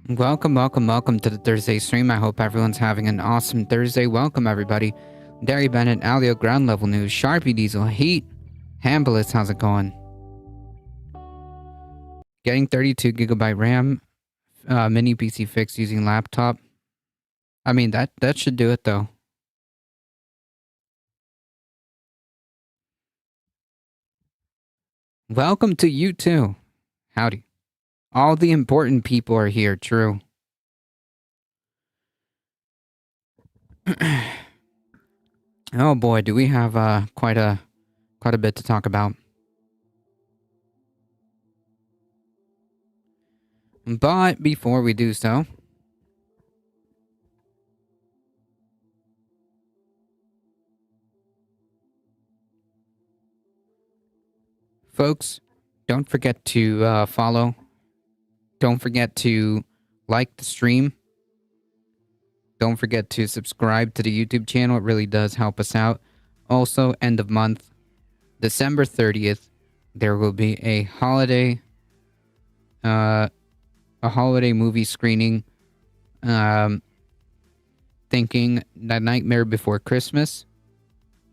Welcome to the Thursday stream. I hope everyone's having an awesome Thursday. Welcome, everybody. Derry Bennett, Alio, Ground Level News, Sharpie Diesel, Heat, Hambliss, how's it going? Getting 32 gigabyte RAM, mini PC fixed using laptop. I mean, that should do it, though. Welcome to you, too. Howdy. All the important people are here, true. Oh boy, do we have quite a bit to talk about. But before we do so, folks, don't forget to follow. Don't forget to like the stream. Don't forget to subscribe to the YouTube channel. It really does help us out. Also, end of month, December 30th, there will be a holiday movie screening. Thinking The Nightmare Before Christmas.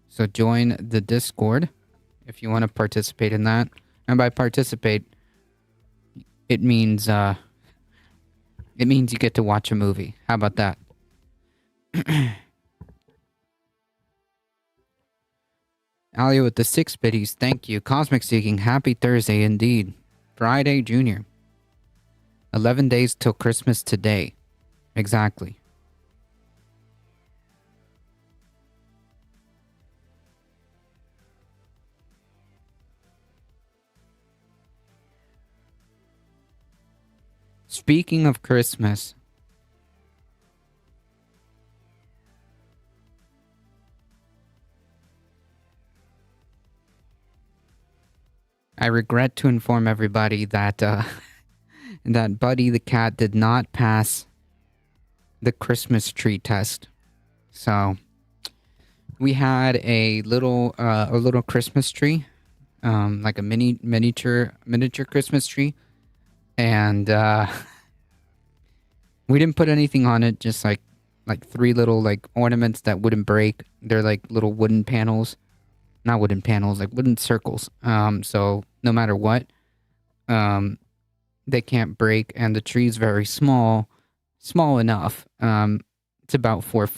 So join the Discord if you want to participate in that. And by participate, it means you get to watch a movie. How about that? Alio with the 6 biddies, thank you. Cosmic Seeking, happy Thursday indeed. Friday Junior. 11 days till Christmas today. Exactly. Speaking of Christmas, I regret to inform everybody that that Buddy the cat did not pass the Christmas tree test. So we had a little Christmas tree, like a miniature Christmas tree, and we didn't put anything on it, just like 3 little like ornaments that wouldn't break. They're like little wooden panels. Not wooden panels, like wooden circles. So no matter what, they can't break, and the tree's very small enough. It's about 4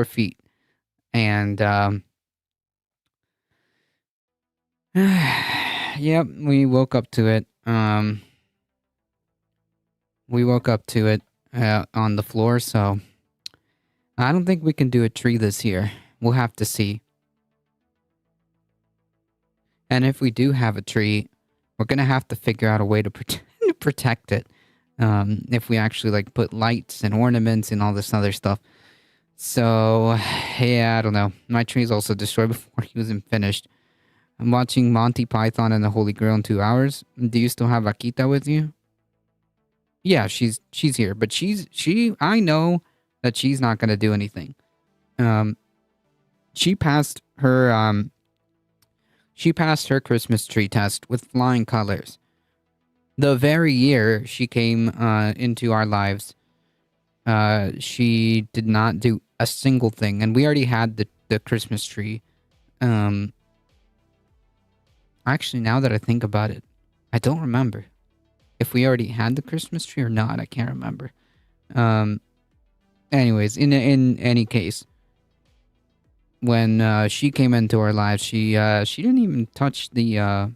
feet, and yep, we woke up to it. We woke up to it on the floor, so I don't think we can do a tree this year. We'll have to see. And if we do have a tree, we're gonna have to figure out a way to protect it. If we actually like put lights and ornaments and all this other stuff. So yeah, I don't know. My tree's also destroyed before he was finished. I'm watching Monty Python and the Holy Grail in 2 hours. Do you still have Akita with you? Yeah, she's here, but I know that she's not gonna do anything. She passed her Christmas tree test with flying colors. The very year she came into our lives, she did not do a single thing, and we already had the Christmas tree. Actually, now that I think about it, I don't remember if we already had the Christmas tree or not. I can't remember. Anyways, in any case, when she came into our lives, she didn't even touch the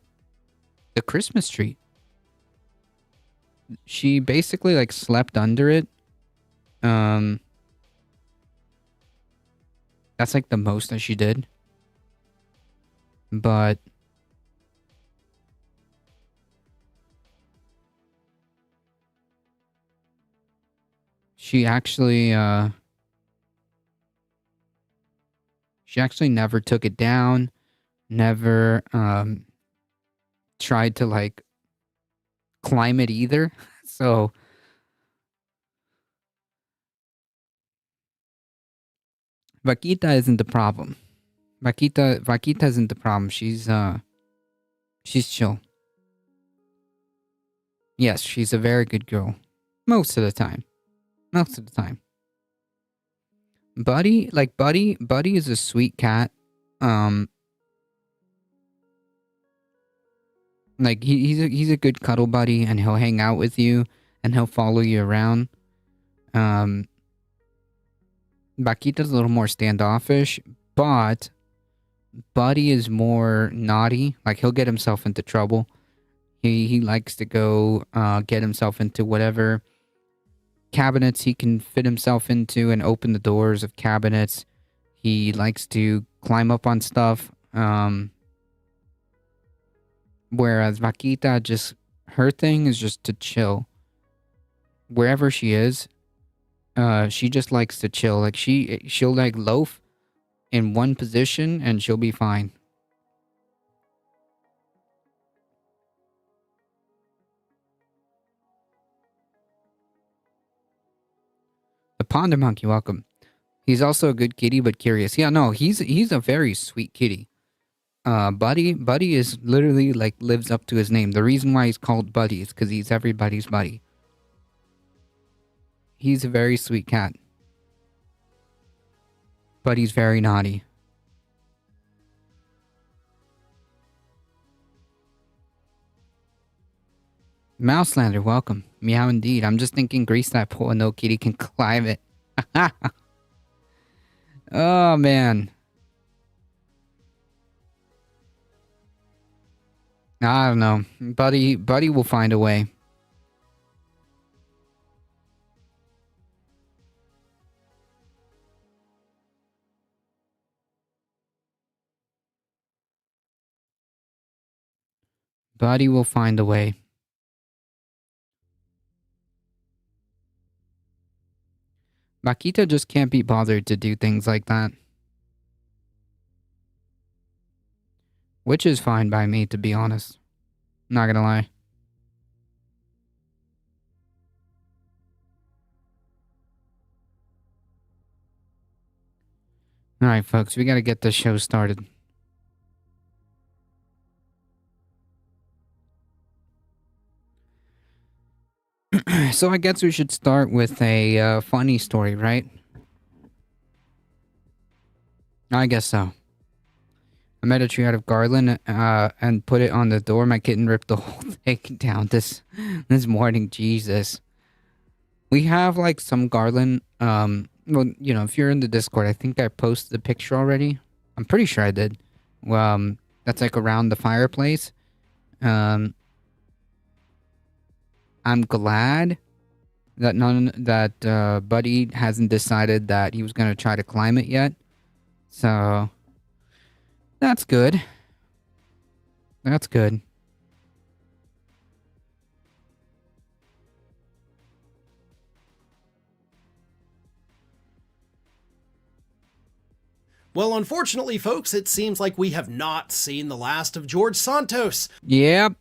Christmas tree. She basically like slept under it. That's like the most that she did. But she actually never took it down, never tried to like climb it either. So Vaquita isn't the problem. Vaquita isn't the problem. She's chill. Yes, she's a very good girl. Most of the time. Most of the time. Buddy is a sweet cat. Um, like he's a good cuddle buddy, and he'll hang out with you, and he'll follow you around. Um, Vaquita's a little more standoffish, but Buddy is more naughty. Like he'll get himself into trouble. He likes to go get himself into whatever cabinets he can fit himself into and open the doors of cabinets. He likes to climb up on stuff. Whereas Vaquita, just her thing is just to chill. Wherever she is, she just likes to chill. Like she'll like loaf in one position and she'll be fine. The Ponder Monkey, welcome. He's also a good kitty, but curious. Yeah, no, he's a very sweet kitty. Buddy is literally like lives up to his name. The reason why he's called Buddy is because he's everybody's buddy. He's a very sweet cat, but he's very naughty. Mouselander, welcome. Meow indeed. I'm just thinking grease that pole and no kitty can climb it. Oh man. I don't know. Buddy will find a way. Buddy will find a way. Vaquita just can't be bothered to do things like that. Which is fine by me, to be honest. Not gonna lie. Alright, folks, we gotta get this show started. So I guess we should start with a funny story, right? I guess so. I made a tree out of garland and put it on the door. My kitten ripped the whole thing down this morning. Jesus. We have like some garland. Well, you know, if you're in the Discord, I think I posted the picture already. I'm pretty sure I did. That's like around the fireplace. I'm glad that Buddy hasn't decided that he was gonna try to climb it yet. So that's good. That's good. Well, unfortunately, folks, it seems like we have not seen the last of George Santos. Yep.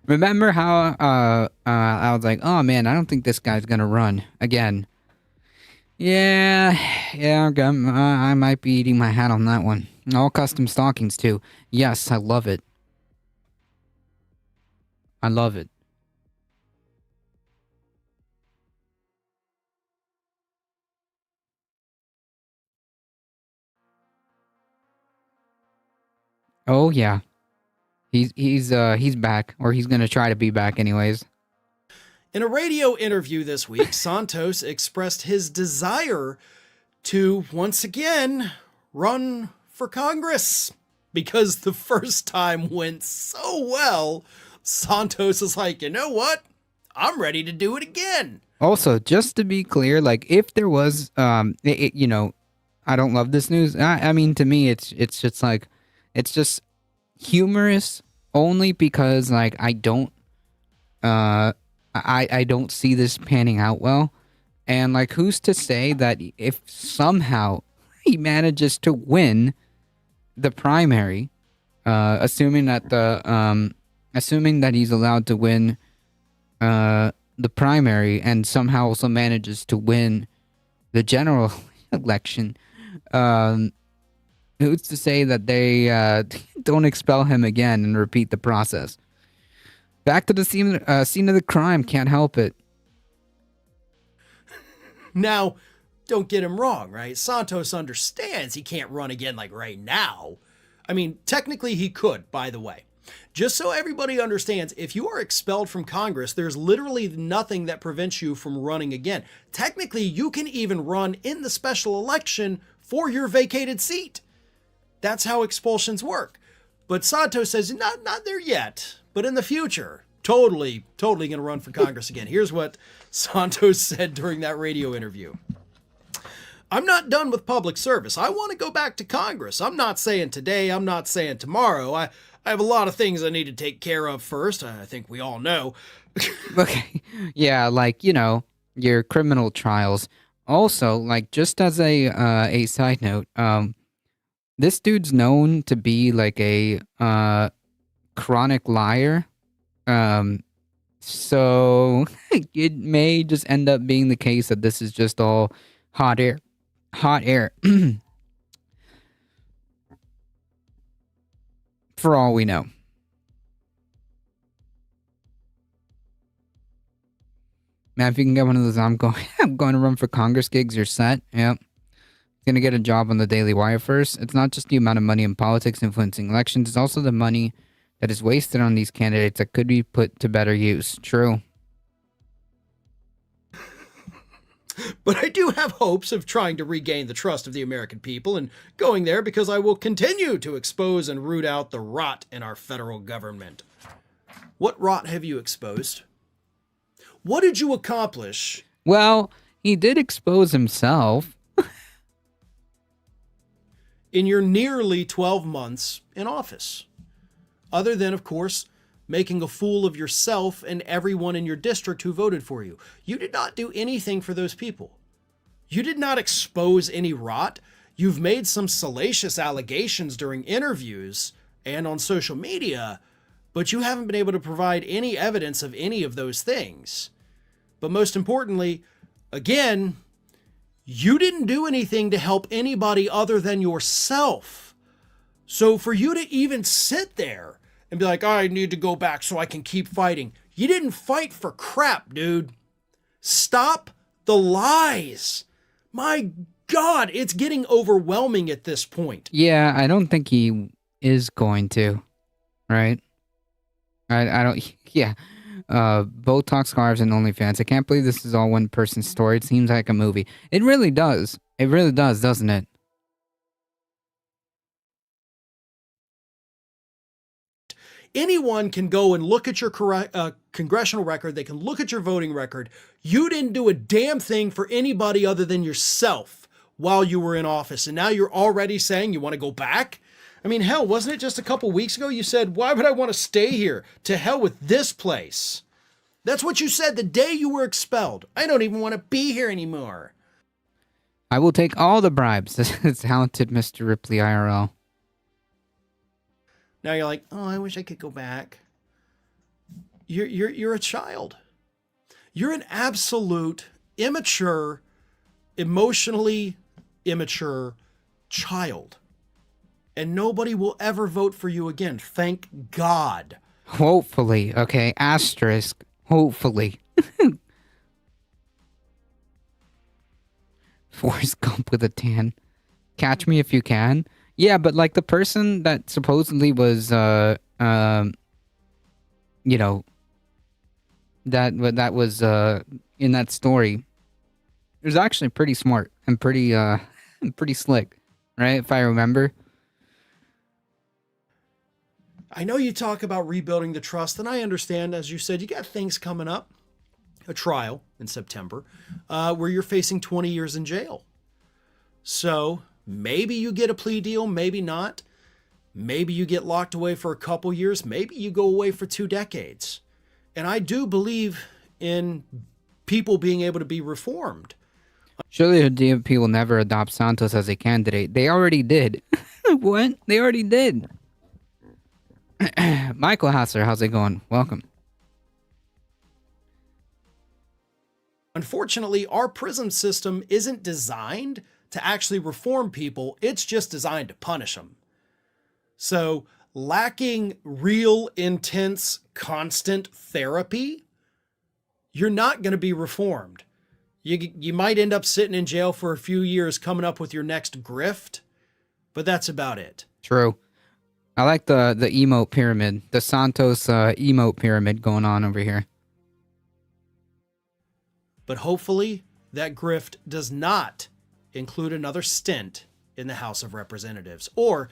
Remember how I was like, oh man, I don't think this guy's gonna run again. Yeah, I might be eating my hat on that one. All custom stockings too. Yes, I love it. I love it. Oh yeah, he's back, or he's gonna try to be back anyways. In a radio interview this week, Santos expressed his desire to once again run for Congress. Because the first time went so well, Santos is like, you know what? I'm ready to do it again. Also, just to be clear, like if there was, you know, I don't love this news. I mean, to me, it's just like, it's just humorous only because like I don't, I don't see this panning out well, and like who's to say that if somehow he manages to win the primary, assuming that he's allowed to win, the primary and somehow also manages to win the general election, who's to say that they don't expel him again and repeat the process? Back to the scene of the crime. Can't help it. Now, don't get him wrong, right? Santos understands he can't run again like right now. I mean, technically he could, by the way. Just so everybody understands, if you are expelled from Congress, there's literally nothing that prevents you from running again. Technically, you can even run in the special election for your vacated seat. That's how expulsions work. But Santos says, not there yet, but in the future, totally going to run for Congress again. Here's what Santos said during that radio interview. I'm not done with public service. I want to go back to Congress. I'm not saying today. I'm not saying tomorrow. I have a lot of things I need to take care of first. I think we all know. Okay. Yeah, like, you know, your criminal trials. Also, like, just as a side note, this dude's known to be like a chronic liar. So it may just end up being the case that this is just all hot air. Hot air. For all we know. Man, if you can get one of those I'm going to run for Congress gigs, you're set. Yep. Going to get a job on the Daily Wire first. It's not just the amount of money in politics influencing elections, it's also the money that is wasted on these candidates that could be put to better use. True. But I do have hopes of trying to regain the trust of the American people and going there because I will continue to expose and root out the rot in our federal government. What rot have you exposed? What did you accomplish? Well, he did expose himself. In your nearly 12 months in office. Other than, of course, making a fool of yourself and everyone in your district who voted for you. You did not do anything for those people. You did not expose any rot. You've made some salacious allegations during interviews and on social media, but you haven't been able to provide any evidence of any of those things. But most importantly, again, you didn't do anything to help anybody other than yourself. So for you to even sit there and be like, I need to go back so I can keep fighting. You didn't fight for crap, dude. Stop the lies. My God, it's getting overwhelming at this point. Yeah, I don't think he is going to, right? I don't, yeah. Botox scarves and OnlyFans. I can't believe this is all one person's story. It seems like a movie. It really does. It really does, doesn't it? Anyone can go and look at your congressional record. They can look at your voting record. You didn't do a damn thing for anybody other than yourself while you were in office. And now you're already saying you want to go back? I mean, hell, wasn't it just a couple weeks ago you said, why would I want to stay here? To hell with this place. That's what you said the day you were expelled. I don't even want to be here anymore. I will take all the bribes. Talented Mr. Ripley IRL. Now you're like, oh, I wish I could go back. You're a child. You're an absolute immature, emotionally immature child. And nobody will ever vote for you again. Thank God. Hopefully, okay? Asterisk. Hopefully. Forrest Gump with a tan. Catch me if you can. Yeah, but like the person that supposedly was, you know, that was in that story, was actually pretty smart and pretty pretty slick, right? If I remember. I know you talk about rebuilding the trust, and I understand, as you said, you got things coming up, a trial in September, where you're facing 20 years in jail. So maybe you get a plea deal, maybe not. Maybe you get locked away for a couple years. Maybe you go away for 2 decades. And I do believe in people being able to be reformed. Surely the DNP will never adopt Santos as a candidate. They already did. What? They already did. Michael Hassler, how's it going? Welcome. Unfortunately, our prison system isn't designed to actually reform people. It's just designed to punish them. So lacking real, intense, constant therapy, you're not going to be reformed. You might end up sitting in jail for a few years coming up with your next grift, but that's about it. True. I like the emote pyramid, the Santos emote pyramid going on over here. But hopefully that grift does not include another stint in the House of Representatives or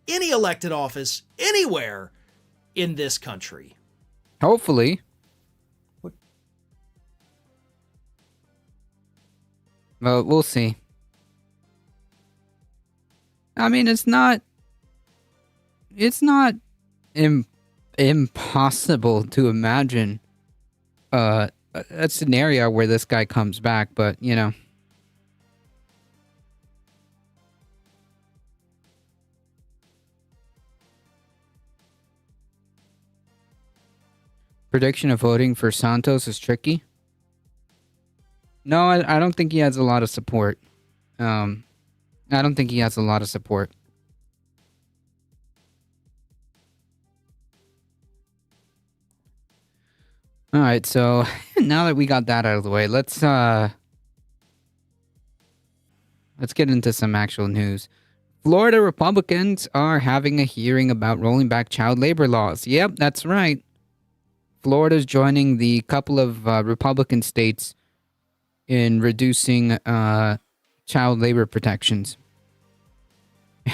any elected office anywhere in this country. Hopefully. Well, we'll see. I mean, it's not impossible to imagine a scenario where this guy comes back, but you know. Prediction of voting for Santos is tricky. No, I don't think he has a lot of support. I don't think he has a lot of support. All right, so now that we got that out of the way, let's get into some actual news. Florida Republicans are having a hearing about rolling back child labor laws. Yep, that's right. Florida's joining the couple of Republican states in reducing child labor protections.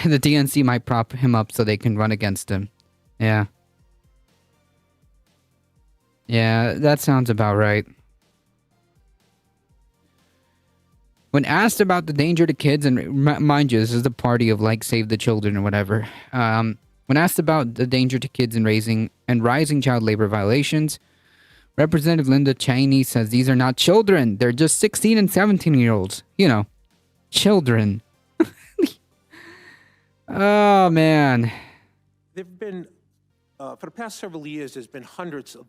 The DNC might prop him up so they can run against him. Yeah. Yeah, that sounds about right. When asked about the danger to kids, and mind you, this is the party of like Save the Children or whatever. When asked about the danger to kids in raising and rising child labor violations, Representative Linda Cheney says these are not children. They're just 16 and 17-year-olds. You know, children. Oh, man. There have been, for the past several years, there's been hundreds of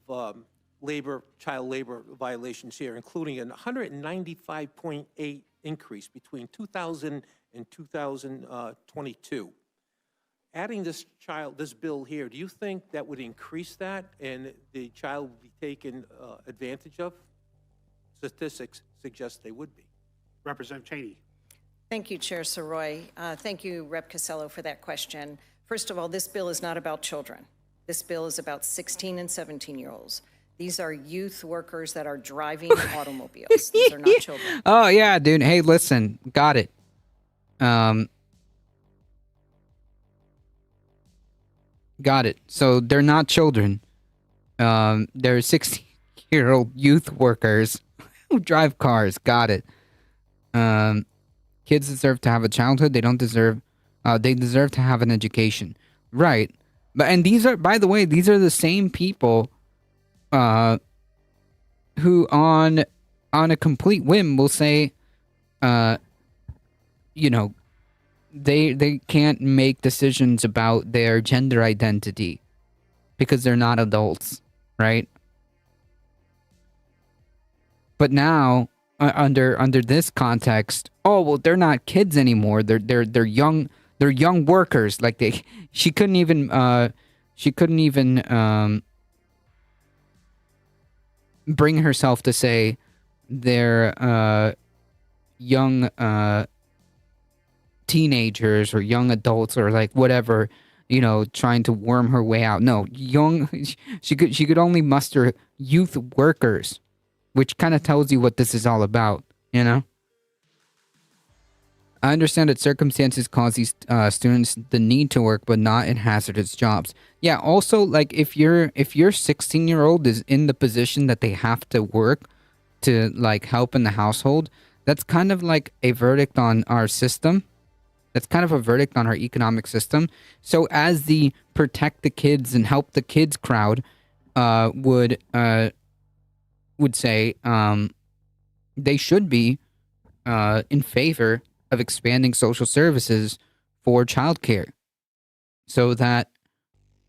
child labor violations here, including a 195.8 increase between 2000 and 2022. Adding this bill here, do you think that would increase that and the child would be taken advantage of? Statistics suggest they would be. Representative Cheney. Thank you, Chair Soroy. Thank you, Rep. Casello, for that question. First of all, this bill is not about children. This bill is about 16 and 17-year-olds. These are youth workers that are driving automobiles. These are not children. Oh, yeah, dude. Hey, listen. Got it. Got it. So they're not children. They're 16-year-old youth workers who drive cars. Got it. Kids deserve to have a childhood. They deserve to have an education. Right. And these are, by the way, these are the same people who on a complete whim will say, you know, they can't make decisions about their gender identity because they're not adults, right? But now, under this context, oh well, they're not kids anymore. They're young. They're young workers. Like she couldn't even bring herself to say they're young teenagers or young adults or like whatever, you know, trying to worm her way out. No, young. She could only muster youth workers, which kind of tells you what this is all about, you know? I understand that circumstances cause these students the need to work, but not in hazardous jobs. Yeah, also, like, if your 16-year-old is in the position that they have to work to, like, help in the household, that's kind of like a verdict on our system. That's kind of a verdict on our economic system. So as the protect the kids and help the kids crowd would say, they should be in favor of expanding social services for childcare so that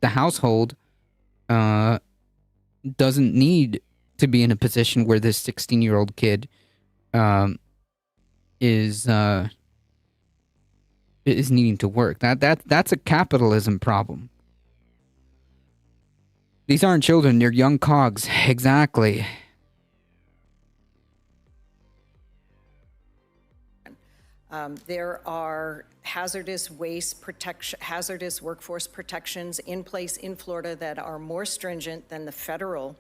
the household doesn't need to be in a position where this 16-year-old kid is needing to work. That's a capitalism problem. These aren't children, they're young cogs. Exactly. There are hazardous workforce protections in place in Florida that are more stringent than the federal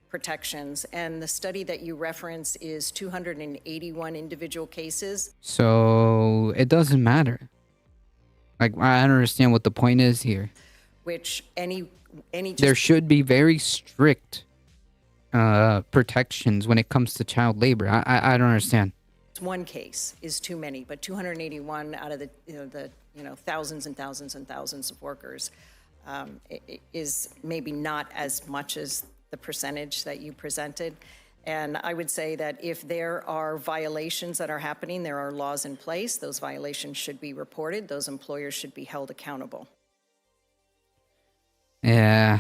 protections. And the study that you reference is 281 individual cases. So it doesn't matter. Like, I don't understand what the point is here. Which There should be very strict protections when it comes to child labor. I don't understand. one case is too many, but 281 out of the thousands and thousands and thousands of workers is maybe not as much as the percentage that you presented. And I would say that if there are violations that are happening, there are laws in place. Those violations should be reported. Those employers should be held accountable. Yeah.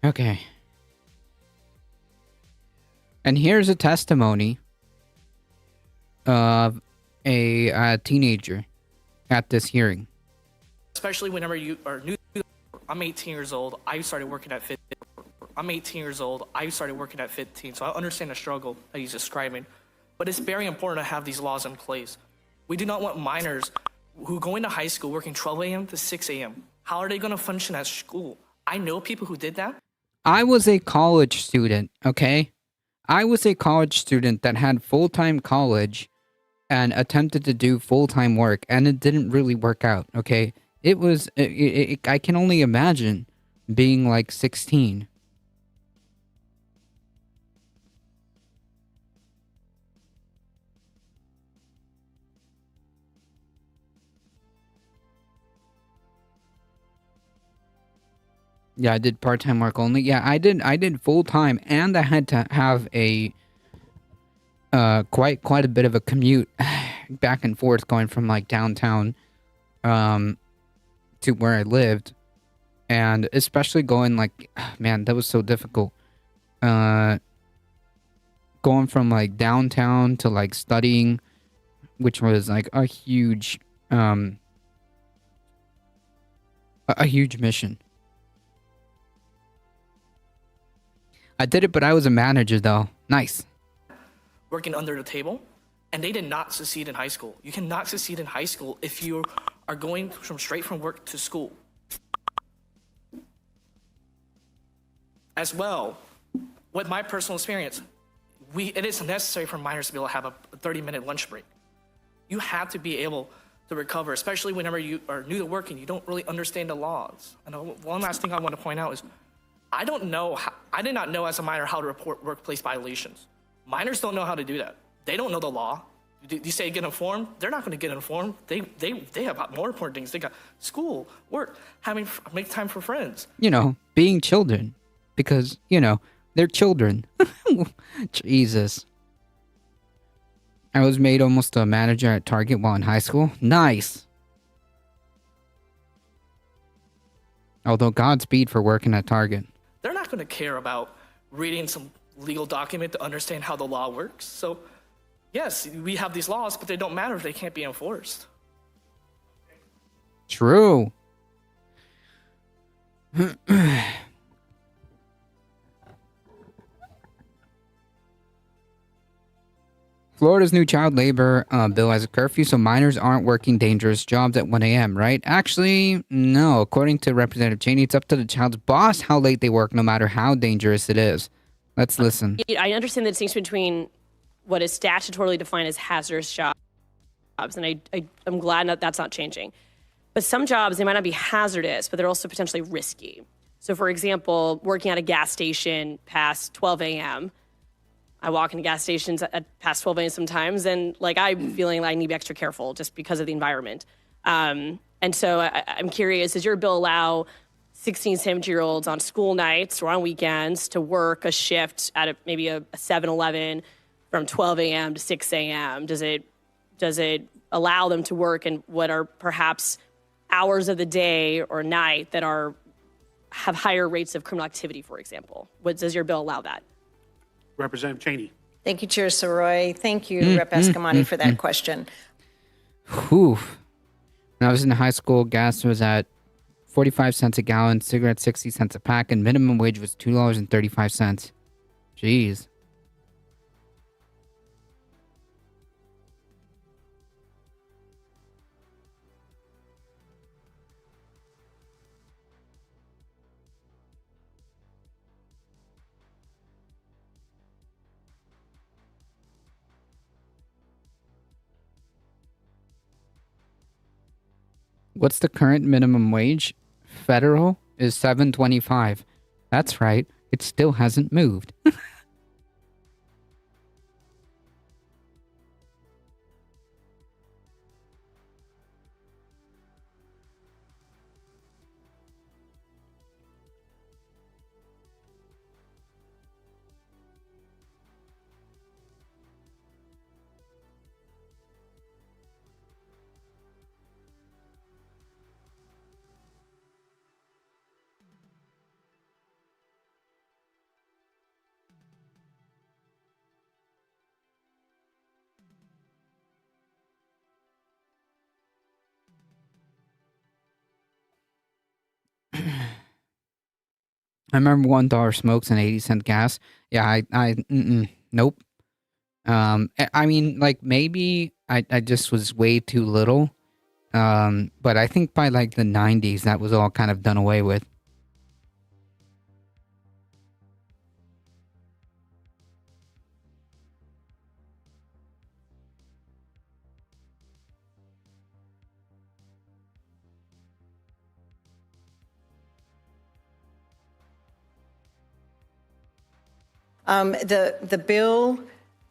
Okay. And here's a testimony of a teenager at this hearing. Especially whenever you are new. I'm 18 years old. I started working at 15. I'm 18 years old. I started working at 15. So I understand the struggle that he's describing. But it's very important to have these laws in place. We do not want minors who go into high school working 12 a.m. to 6 a.m. How are they going to function at school? I know people who did that. I was a college student, okay? I was a college student that had full-time college and attempted to do full-time work, and it didn't really work out, okay? It was, I can only imagine being like 16. Yeah, I did part-time work only. Yeah, I did full-time, and I had to have a quite a bit of a commute back and forth going from like downtown to where I lived, and especially going like, man, that was so difficult. Going from like downtown to like studying, which was like a huge mission. I did it, but I was a manager though. Nice. Working under the table, and they did not succeed in high school. You cannot succeed in high school if you are going straight from work to school. As well, with my personal experience, it is necessary for minors to be able to have a 30-minute lunch break. You have to be able to recover, especially whenever you are new to work and you don't really understand the laws. And one last thing I want to point out is, I did not know as a minor how to report workplace violations. Minors don't know how to do that. They don't know the law. You say get informed, they're not going to get informed. They have more important things. They got school, work, make time for friends. You know, being children, because they're children. Jesus. I was made almost a manager at Target while in high school. Nice. Although Godspeed for working at Target. They're not going to care about reading some legal document to understand how the law works. So, yes, we have these laws, but they don't matter if they can't be enforced. True. Florida's new child labor bill has a curfew, so minors aren't working dangerous jobs at 1 a.m., right? Actually, no. According to Representative Cheney, it's up to the child's boss how late they work, no matter how dangerous it is. Let's listen. I understand the distinction between what is statutorily defined as hazardous jobs, and I'm glad that that's not changing. But some jobs, they might not be hazardous, but they're also potentially risky. So, for example, working at a gas station past 12 a.m., I walk into gas stations at past 12 a.m. sometimes, and I'm feeling like I need to be extra careful just because of the environment. And so I'm curious, does your bill allow 16, 17-year-olds on school nights or on weekends to work a shift at maybe a 7-Eleven from 12 a.m. to 6 a.m.? Does it allow them to work in what are perhaps hours of the day or night that have higher rates of criminal activity, for example? Does your bill allow that? Representative Cheney. Thank you, Chair Soroy. Thank you, Rep. Askamani, for that question. Whew. When I was in high school, gas was at 45 cents a gallon, cigarettes 60 cents a pack, and minimum wage was $2.35. Jeez. What's the current minimum wage? Federal is $7.25. That's right. It still hasn't moved. I remember $1 smokes and 80-cent gas. Yeah, nope. I mean, like maybe I just was way too little. But I think by like the 90s, that was all kind of done away with. The bill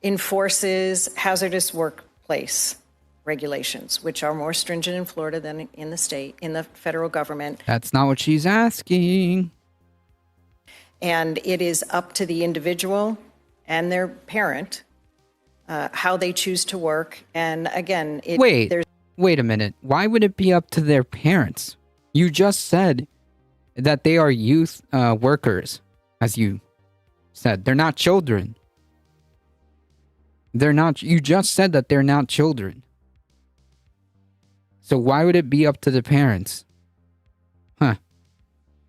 enforces hazardous workplace regulations, which are more stringent in Florida than in the federal government. That's not what she's asking. And it is up to the individual and their parent how they choose to work. And again, Wait a minute. Why would it be up to their parents? You just said that they are youth workers, as you said. They're not children. They're not. You just said that they're not children. So why would it be up to the parents? Huh.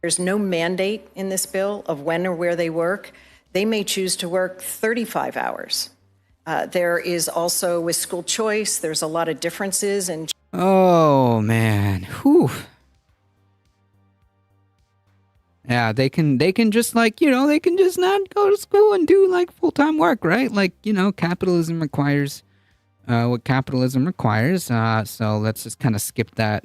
There's no mandate in this bill of when or where they work. They may choose to work 35 hours. There is also with school choice, there's a lot of differences in. Oh man. Whew. Yeah, they can just like, they can just not go to school and do like full-time work, right? Like, capitalism requires what capitalism requires. So let's just kind of skip that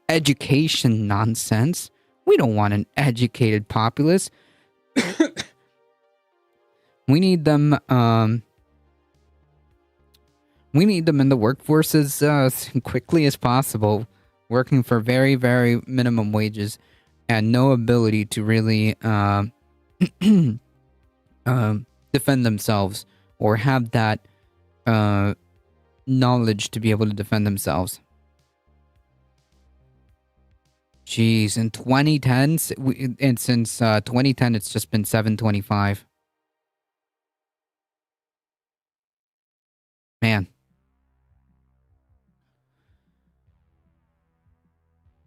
education nonsense. We don't want an educated populace. We need them in the workforce as quickly as possible, working for very, very minimum wages and no ability to really defend themselves or have that knowledge to be able to defend themselves. Jeez, in 2010, and since 2010, it's just been $7.25. Man.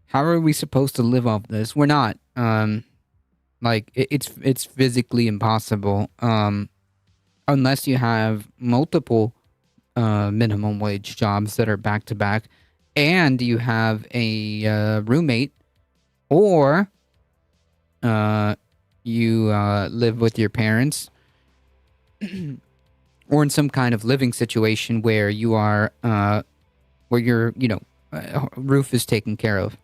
How are we supposed to live off this? We're not. It's physically impossible. Unless you have multiple minimum wage jobs that are back to back, and you have a roommate, or you live with your parents, or in some kind of living situation where you are, where your roof is taken care of.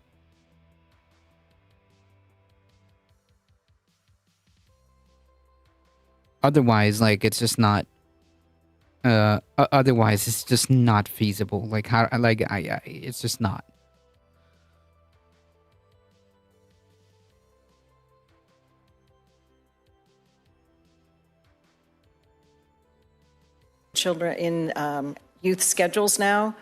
Otherwise, like, it's just not. Otherwise, it's just not feasible. Like, it's just not. children in youth schedules now.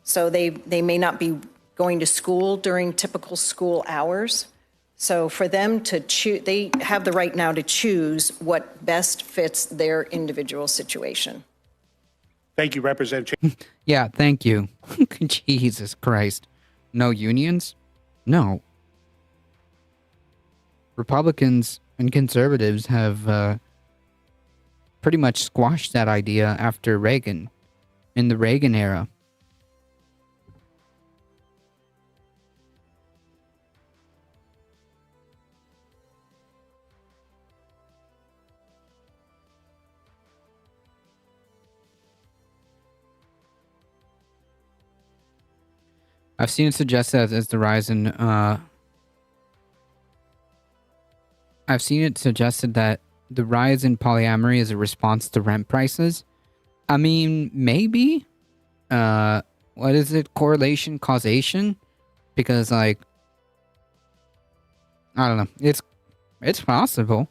So they may not be going to school during typical school hours. So for them to choose, they have the right now to choose what best fits their individual situation. Thank you, Representative Cheney. Yeah, thank you. Jesus Christ. No unions? No. Republicans and conservatives have pretty much squashed that idea after Reagan, in the Reagan era. I've seen it suggested as the rise in, I've seen it suggested that the rise in polyamory is a response to rent prices. I mean, maybe. What is it? Correlation, causation? Because, like, I don't know. It's possible.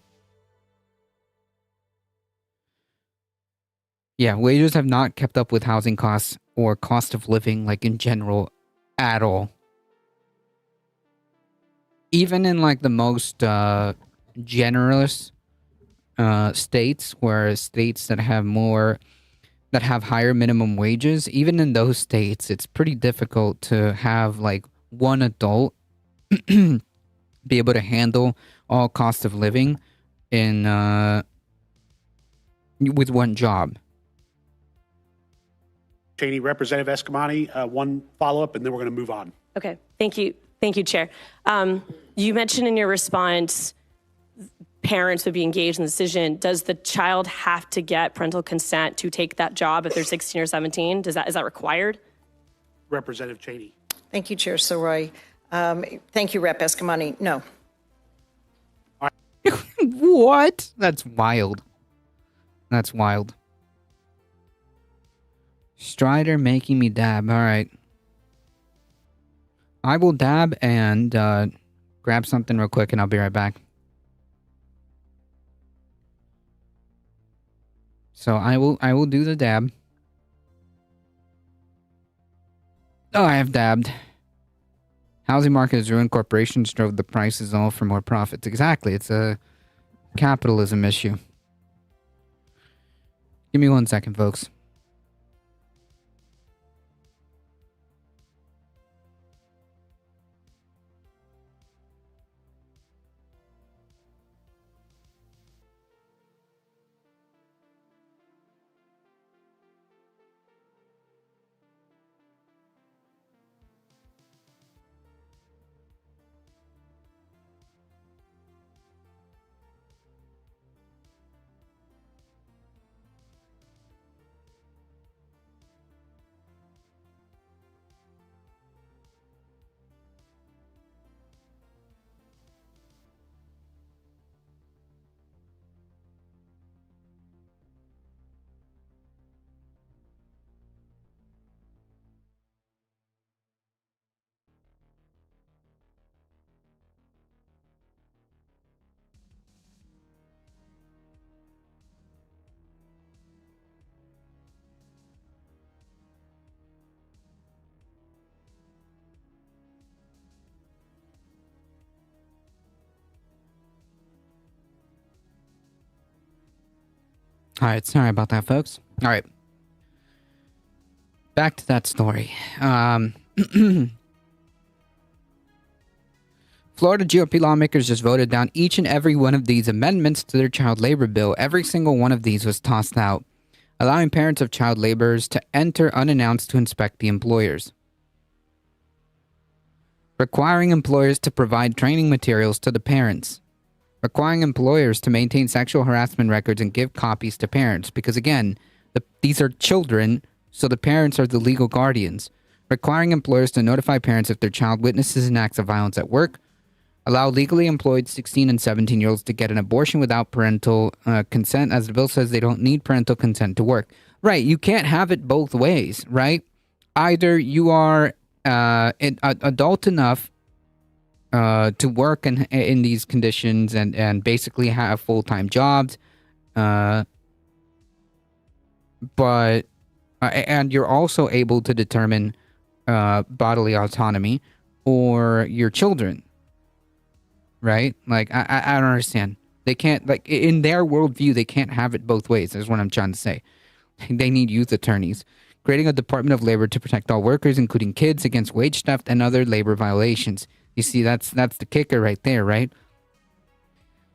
Yeah, wages have not kept up with housing costs or cost of living, like, in general, at all. Even in, like, the most generous states, where states that have higher minimum wages, even in those states, it's pretty difficult to have, like, one adult be able to handle all cost of living in with one job. Cheney, Representative Escamani, one follow-up, and then we're going to move on. Okay, thank you. Thank you, Chair. You mentioned in your response parents would be engaged in the decision. Does the child have to get parental consent to take that job if they're 16 or 17? Is that required? Representative Cheney. Thank you, Chair Soroy. Thank you, Rep. Escamani. No. What? That's wild. That's wild. Strider making me dab. All right. I will dab and grab something real quick, and I'll be right back. So I will do the dab. Oh, I have dabbed. Housing market has ruined corporations, drove the prices all for more profits. Exactly. It's a capitalism issue. Give me 1 second, folks. All right, sorry about that, folks. All right. Back to that story. Florida GOP lawmakers just voted down each and every one of these amendments to their child labor bill. Every single one of these was tossed out, allowing parents of child laborers to enter unannounced to inspect the employers. Requiring employers to provide training materials to the parents. Requiring employers to maintain sexual harassment records and give copies to parents. Because again, these are children, so the parents are the legal guardians. Requiring employers to notify parents if their child witnesses an acts of violence at work. Allow legally employed 16 and 17-year-olds to get an abortion without parental consent. As the bill says, they don't need parental consent to work. Right, you can't have it both ways, right? Either you are adult enough to work in these conditions and basically have full-time jobs, but and you're also able to determine bodily autonomy or your children, right? Like I don't understand. They can't, like, in their worldview, they can't have it both ways. Is what I'm trying to say. They need youth attorneys. Creating a Department of Labor to protect all workers, including kids, against wage theft and other labor violations. You see, that's the kicker right there, right?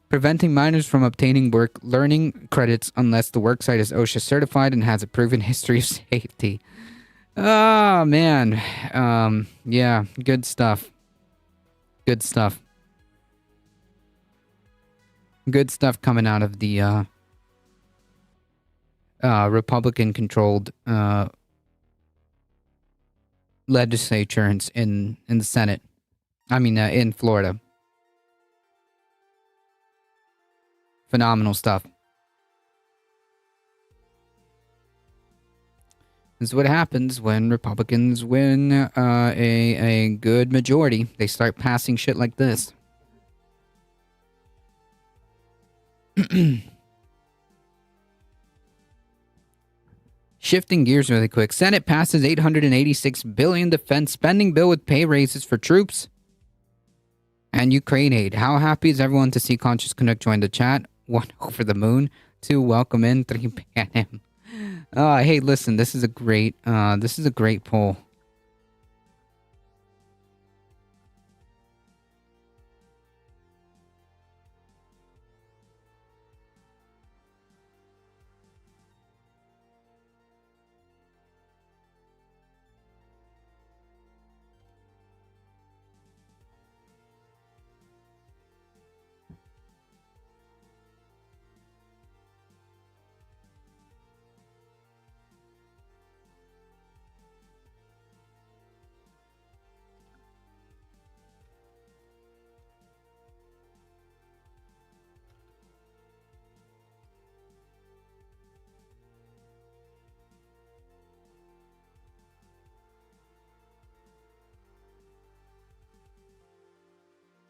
Preventing minors from obtaining work learning credits unless the worksite is OSHA certified and has a proven history of safety. Oh, man. Yeah, good stuff. Good stuff. Good stuff coming out of the Republican-controlled legislature in the Senate. I mean, in Florida. Phenomenal stuff. This is what happens when Republicans win a good majority. They start passing shit like this. Shifting gears really quick. Senate passes $886 billion defense spending bill with pay raises for troops and Ukraine aid. How happy is everyone to see Conscious Canuck join the chat? 1, over the moon. 2, welcome in. 3, ban him. Hey, listen, this is a great poll.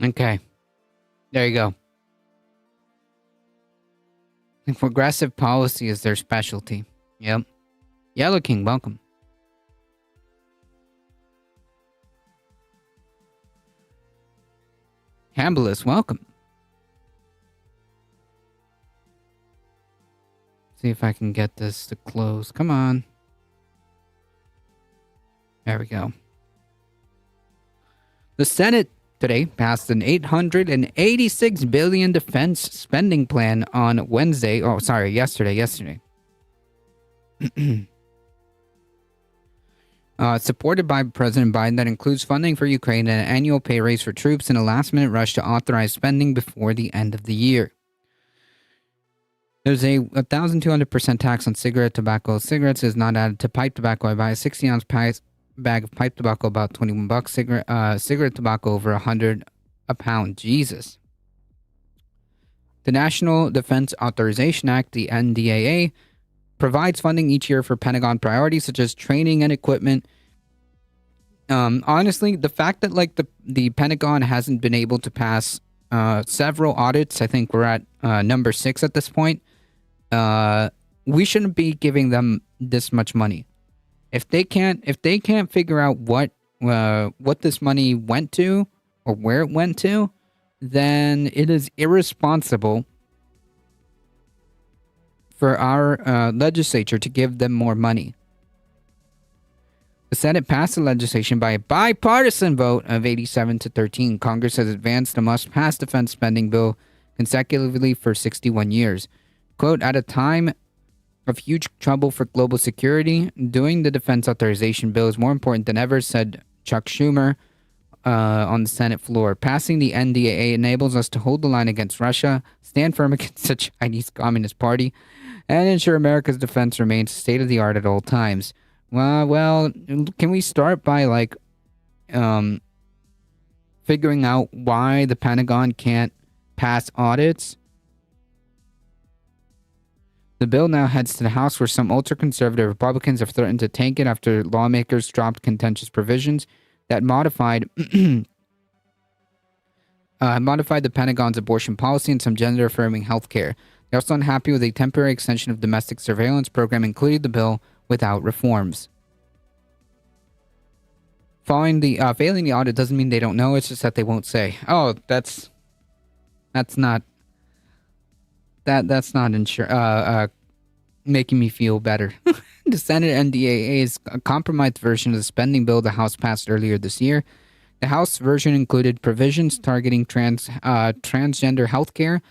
Okay. There you go. And progressive policy is their specialty. Yep. Yellow King, welcome. Hambless, welcome. See if I can get this to close. Come on. There we go. The Senate today passed an $886 billion defense spending plan on Wednesday. Oh, sorry, yesterday. Supported by President Biden, that includes funding for Ukraine and an annual pay raise for troops in a last-minute rush to authorize spending before the end of the year. There's a 1,200% tax on cigarette tobacco. Cigarettes is not added to pipe tobacco. I buy a 60-ounce bag of pipe tobacco, about $21. Cigarette tobacco over $100 a pound. Jesus. The National Defense Authorization Act, the NDAA, provides funding each year for Pentagon priorities such as training and equipment. Honestly, the fact that the Pentagon hasn't been able to pass several audits, I think we're at number 6 at this point. We shouldn't be giving them this much money. If they can't figure out what this money went to or where it went to, then it is irresponsible for our legislature to give them more money. The Senate passed the legislation by a bipartisan vote of 87-13. Congress has advanced a must-pass defense spending bill consecutively for 61 years. Quote, at a time of huge trouble for global security, doing the defense authorization bill is more important than ever, said Chuck Schumer on the Senate floor. Passing the NDAA enables us to hold the line against Russia, stand firm against the Chinese Communist Party, and ensure America's defense remains state-of-the-art at all times. Well, can we start by, figuring out why the Pentagon can't pass audits? The bill now heads to the House, where some ultra-conservative Republicans have threatened to tank it after lawmakers dropped contentious provisions that modified the Pentagon's abortion policy and some gender-affirming health care. They're also unhappy with a temporary extension of domestic surveillance program including the bill without reforms. Failing the audit doesn't mean they don't know. It's just that they won't say. Oh, that's not making me feel better. The Senate NDAA is a compromised version of the spending bill the House passed earlier this year. The House version included provisions targeting transgender healthcare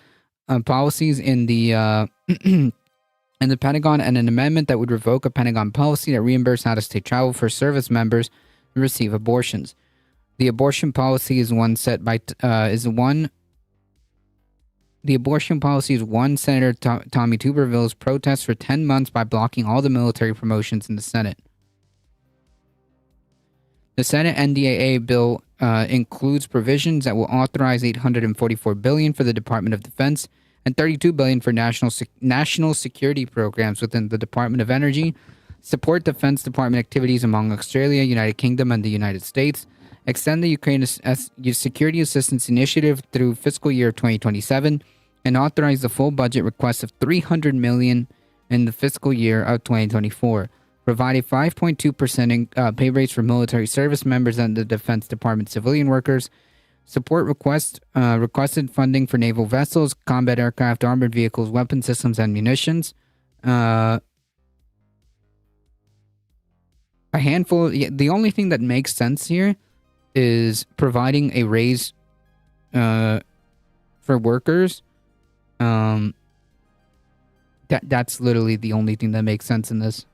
policies in the in the Pentagon, and an amendment that would revoke a Pentagon policy that reimbursed out-of-state travel for service members who receive abortions. The abortion policy is one Senator Tommy Tuberville's protest for 10 months by blocking all the military promotions in the Senate. The Senate NDAA bill includes provisions that will authorize $844 billion for the Department of Defense and $32 billion for national security programs within the Department of Energy, support Defense Department activities among Australia, United Kingdom, and the United States, extend the Ukraine Security Assistance Initiative through fiscal year 2027, and authorize the full budget request of $300 million in the fiscal year of 2024. Provide a 5.2% pay raise for military service members and the Defense Department civilian workers. Support requested funding for naval vessels, combat aircraft, armored vehicles, weapon systems, and munitions. A handful. The only thing that makes sense here is providing a raise for workers. That's literally the only thing that makes sense in this.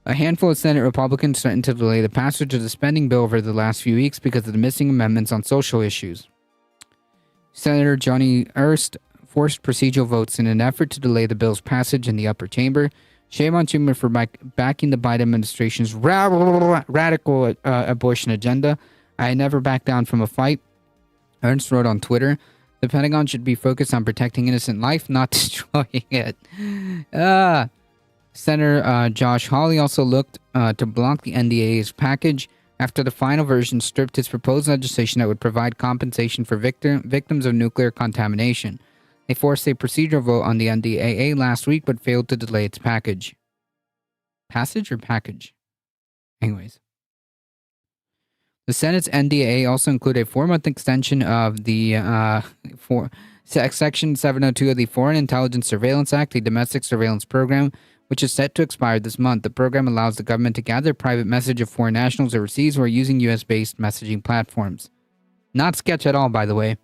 A handful of Senate Republicans threatened to delay the passage of the spending bill over the last few weeks because of the missing amendments on social issues. Senator Johnny Erst forced procedural votes in an effort to delay the bill's passage in the upper chamber. Shame on Schumer for backing the Biden administration's radical abortion agenda. I never back down from a fight. Ernst wrote on Twitter, the Pentagon should be focused on protecting innocent life, not destroying it. Senator Josh Hawley also looked to block the NDAA's package after the final version stripped his proposed legislation that would provide compensation for victims of nuclear contamination. They forced a procedural vote on the NDAA last week, but failed to delay its package. Passage or package? Anyways. The Senate's NDAA also included a 4-month extension of the Section 702 of the Foreign Intelligence Surveillance Act, a domestic surveillance program, which is set to expire this month. The program allows the government to gather private message of foreign nationals overseas who are using U.S.-based messaging platforms. Not sketch at all, by the way.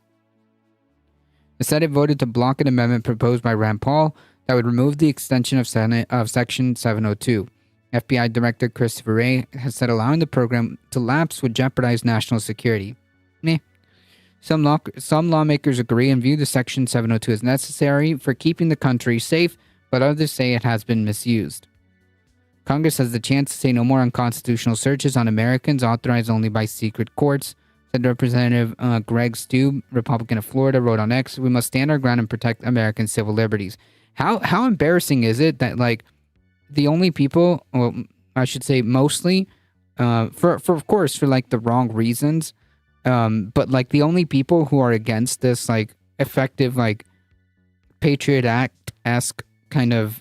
The Senate voted to block an amendment proposed by Rand Paul that would remove the extension of Section 702. FBI Director Christopher Wray has said allowing the program to lapse would jeopardize national security. Meh. Some lawmakers agree and view the Section 702 as necessary for keeping the country safe, but others say it has been misused. Congress has the chance to say no more unconstitutional searches on Americans authorized only by secret courts, said Representative Greg Steube, Republican of Florida, wrote on X, we must stand our ground and protect American civil liberties. How embarrassing is it that, like, the only people, well, I should say mostly, for of course, for, like, the wrong reasons, but, like, the only people who are against this, like, effective, like, Patriot Act-esque kind of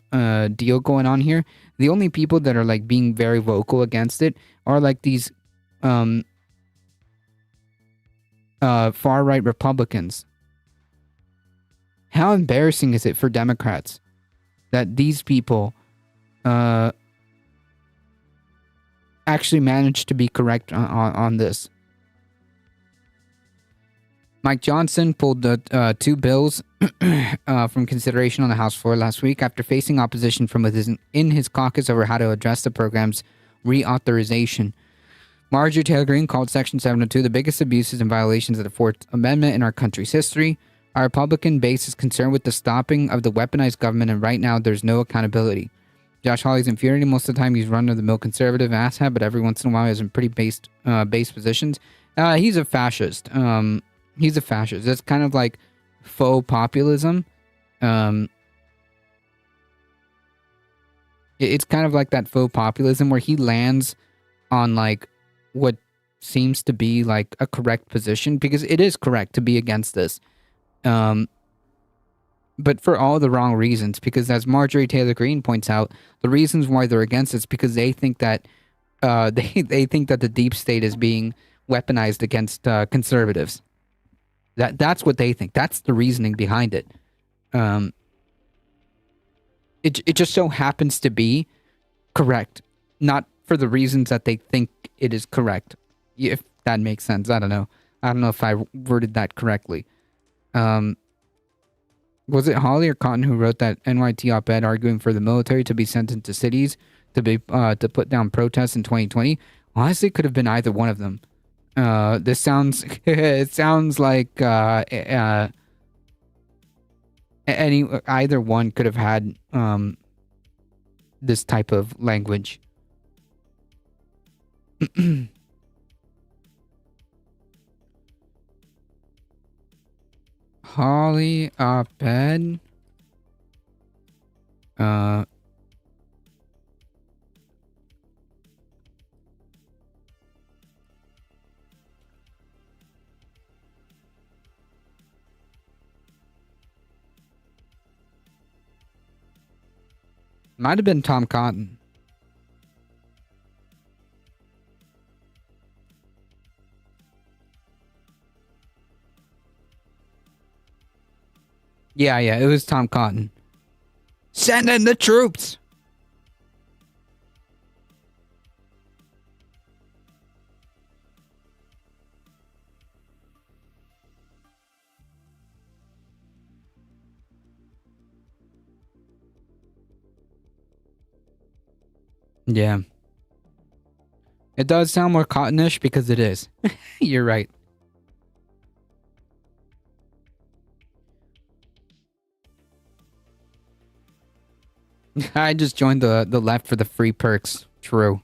deal going on here, the only people that are, like, being very vocal against it are, like, these far-right Republicans. How embarrassing is it for Democrats that these people actually managed to be correct on this? Mike Johnson pulled the 2 bills from consideration on the House floor last week after facing opposition from in his caucus over how to address the program's reauthorization. Marjorie Taylor Greene called Section 702 the biggest abuses and violations of the Fourth Amendment in our country's history. Our Republican base is concerned with the stopping of the weaponized government, and right now there's no accountability. Josh Hawley's infuriating. Most of the time he's run-of-the-mill conservative asshat, but every once in a while he has some pretty base positions. He's a fascist. He's a fascist. It's kind of like faux populism. It's kind of like that faux populism where he lands on, like, what seems to be like a correct position, because it is correct to be against this. but for all the wrong reasons. Because as Marjorie Taylor Greene points out, the reasons why they're against it is because they think that they think that the deep state is being weaponized against conservatives. That's what they think. That's the reasoning behind it. It just so happens to be correct, not for the reasons that they think it is correct. If that makes sense, I don't know. I don't know if I worded that correctly. Was it Hawley or Cotton who wrote that NYT op-ed arguing for the military to be sent into cities to put down protests in 2020? Honestly, it could have been either one of them. This sounds it sounds like either one could have had this type of language. Holly op-ed. Might have been Tom Cotton. Yeah, it was Tom Cotton. Send in the troops! Yeah. It does sound more cottonish because it is. You're right. I just joined the left for the free perks. True.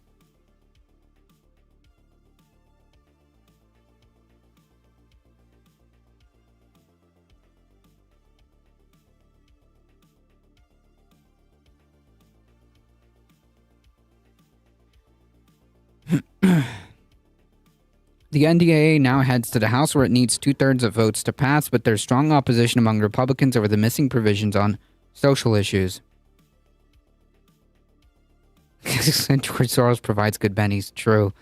The NDAA now heads to the House where it needs 2/3 of votes to pass, but there's strong opposition among Republicans over the missing provisions on social issues. George Soros provides good bennies. True.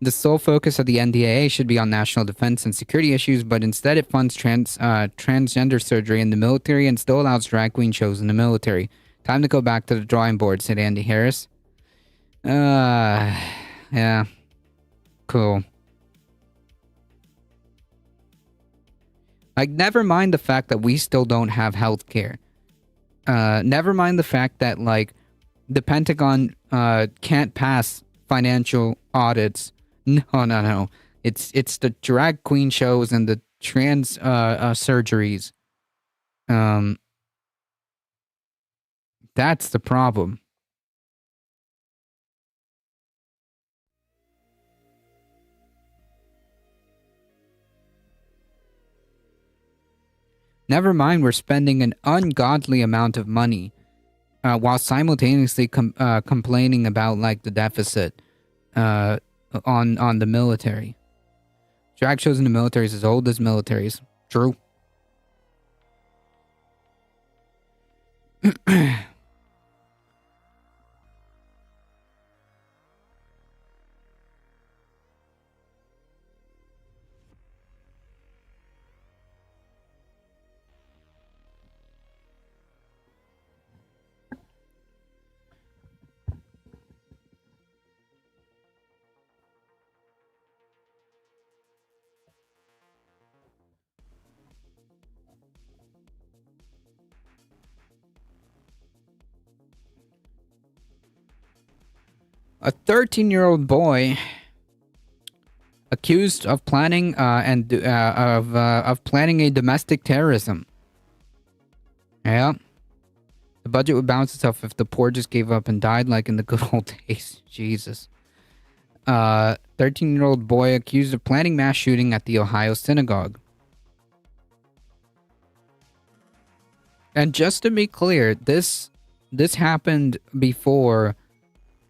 The sole focus of the NDAA should be on national defense and security issues, but instead it funds transgender surgery in the military and still allows drag queen shows in the military. Time to go back to the drawing board, said Andy Harris. Yeah. Cool. Like, never mind the fact that we still don't have health care. Never mind the fact that, like, the Pentagon can't pass financial audits. No. It's the drag queen shows and the trans surgeries. That's the problem. Never mind, we're spending an ungodly amount of money while simultaneously complaining about, like, the deficit on the military. Drag shows in the military is as old as militaries. True. A 13-year-old boy accused of planning of planning a domestic terrorism. Yeah. The budget would balance itself if the poor just gave up and died like in the good old days. Jesus. 13-year-old boy accused of planning mass shooting at the Ohio synagogue. And just to be clear, this happened before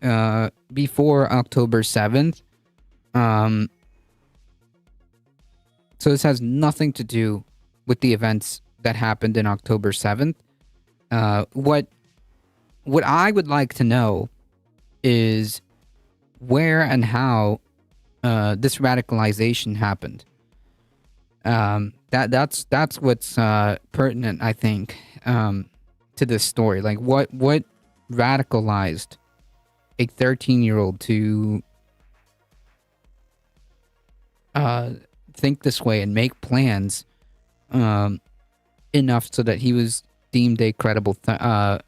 October 7th. So this has nothing to do with the events that happened in October 7th. What I would like to know is where and how this radicalization happened. That's what's pertinent, I think, to this story. Like, what radicalized a 13-year-old to think this way and make plans enough so that he was deemed a credible threat.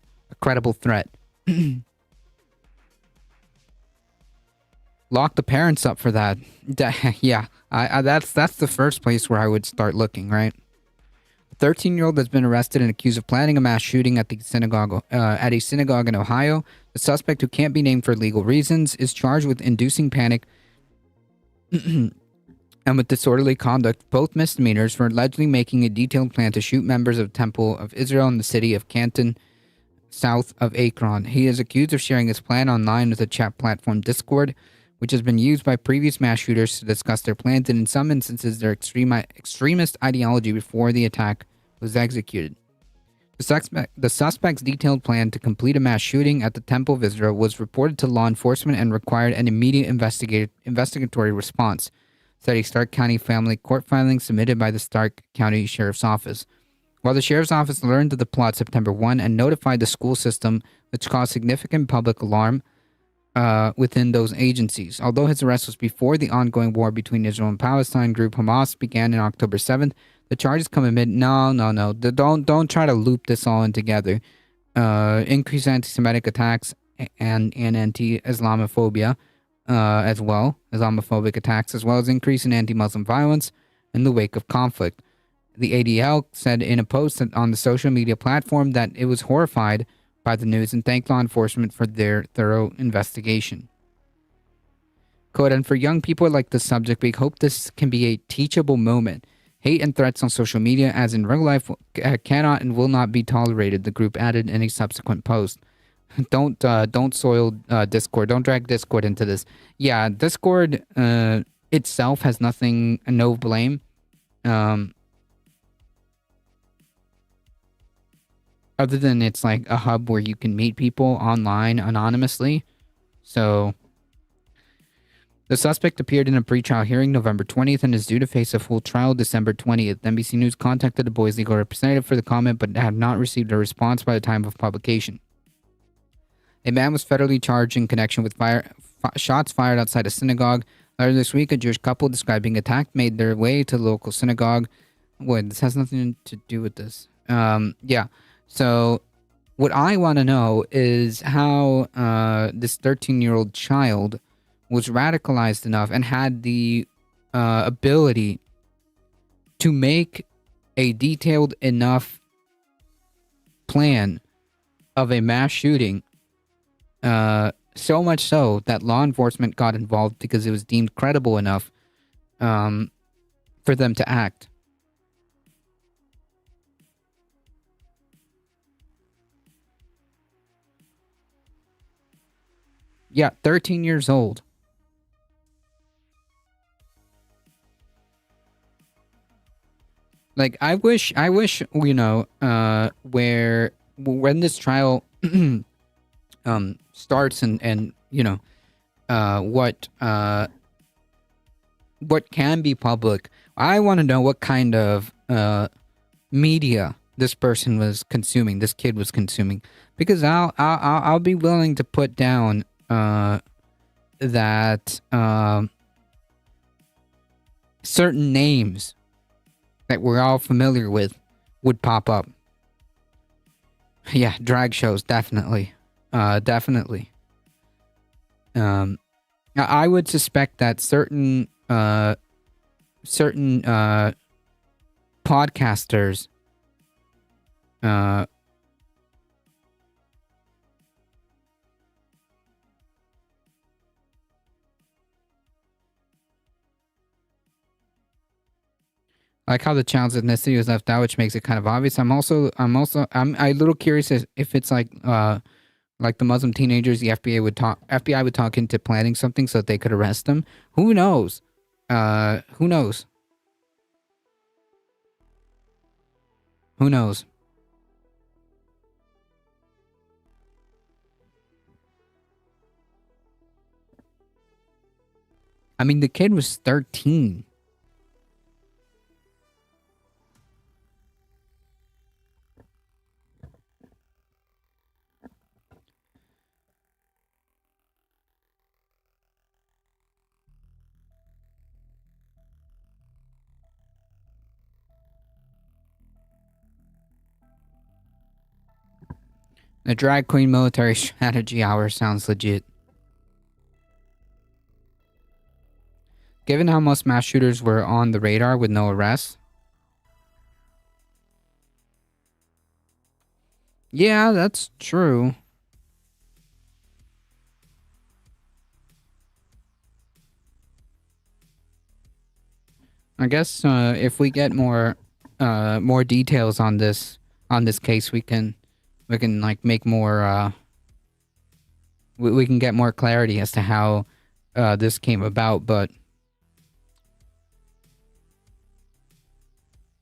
Lock the parents up for that. Yeah, that's the first place where I would start looking, right? A 13-year-old has been arrested and accused of planning a mass shooting at a synagogue in Ohio. The suspect, who can't be named for legal reasons, is charged with inducing panic and with disorderly conduct, both misdemeanors, for allegedly making a detailed plan to shoot members of the Temple of Israel in the city of Canton, south of Akron. He is accused of sharing his plan online with the chat platform Discord, which has been used by previous mass shooters to discuss their plans and, in some instances, their extremist ideology before the attack was executed. The suspect's detailed plan to complete a mass shooting at the Temple of Israel was reported to law enforcement and required an immediate investigatory response, said a Stark County family court filing submitted by the Stark County Sheriff's Office. While the Sheriff's Office learned of the plot September 1 and notified the school system, which caused significant public alarm within those agencies. Although his arrest was before the ongoing war between Israel and Palestine group Hamas began on October 7th, the charges come amid No. Don't try to loop this all in together. Increased anti-Semitic attacks and anti-Islamophobia as well, Islamophobic attacks, as well as increase in anti-Muslim violence in the wake of conflict. The ADL said in a post on the social media platform that it was horrified by the news and thanked law enforcement for their thorough investigation. Quote, and for young people like the subject, we hope this can be a teachable moment. Hate and threats on social media, as in real life, cannot and will not be tolerated, the group added in a subsequent post. Don't soil Discord. Don't drag Discord into this. Yeah, Discord itself has no blame. Other than it's like a hub where you can meet people online anonymously. So, the suspect appeared in a pretrial hearing November 20th and is due to face a full trial December 20th. NBC News contacted the boy's legal representative for the comment, but had not received a response by the time of publication. A man was federally charged in connection with shots fired outside a synagogue. Later this week, a Jewish couple described being attacked made their way to the local synagogue. Wait, this has nothing to do with this. Yeah. So, what I want to know is how this 13-year-old child was radicalized enough and had the ability to make a detailed enough plan of a mass shooting, so much so that law enforcement got involved because it was deemed credible enough for them to act. Yeah, 13 years old. Like, I wish, you know, when this trial starts and you know, what can be public. I want to know what kind of media this person was consuming, this kid was consuming, because I'll be willing to put down that certain names that we're all familiar with would pop up. Yeah, drag shows, definitely. Definitely. I would suspect that certain podcasters I like how the child's ethnicity was left out, which makes it kind of obvious. I'm a little curious if it's like the Muslim teenagers, the FBI would talk into planning something so that they could arrest them. Who knows? Who knows? Who knows? I mean, the kid was 13. The drag queen military strategy hour sounds legit. Given how most mass shooters were on the radar with no arrests. Yeah, that's true. I guess if we get more details on this case, we can like make more we can get more clarity as to how this came about. But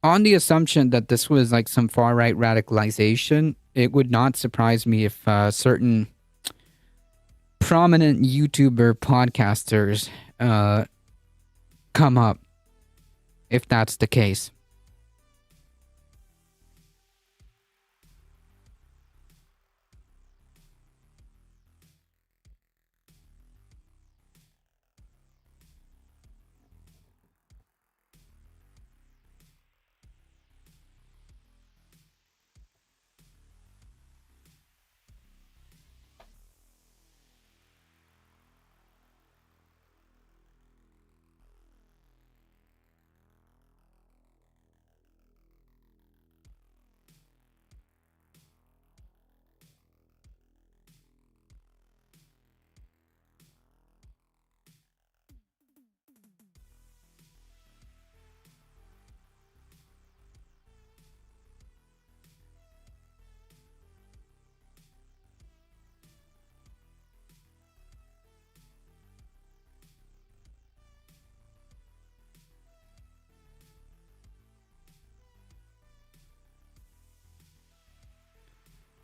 on the assumption that this was like some far right radicalization, it would not surprise me if certain prominent YouTuber podcasters come up, if that's the case.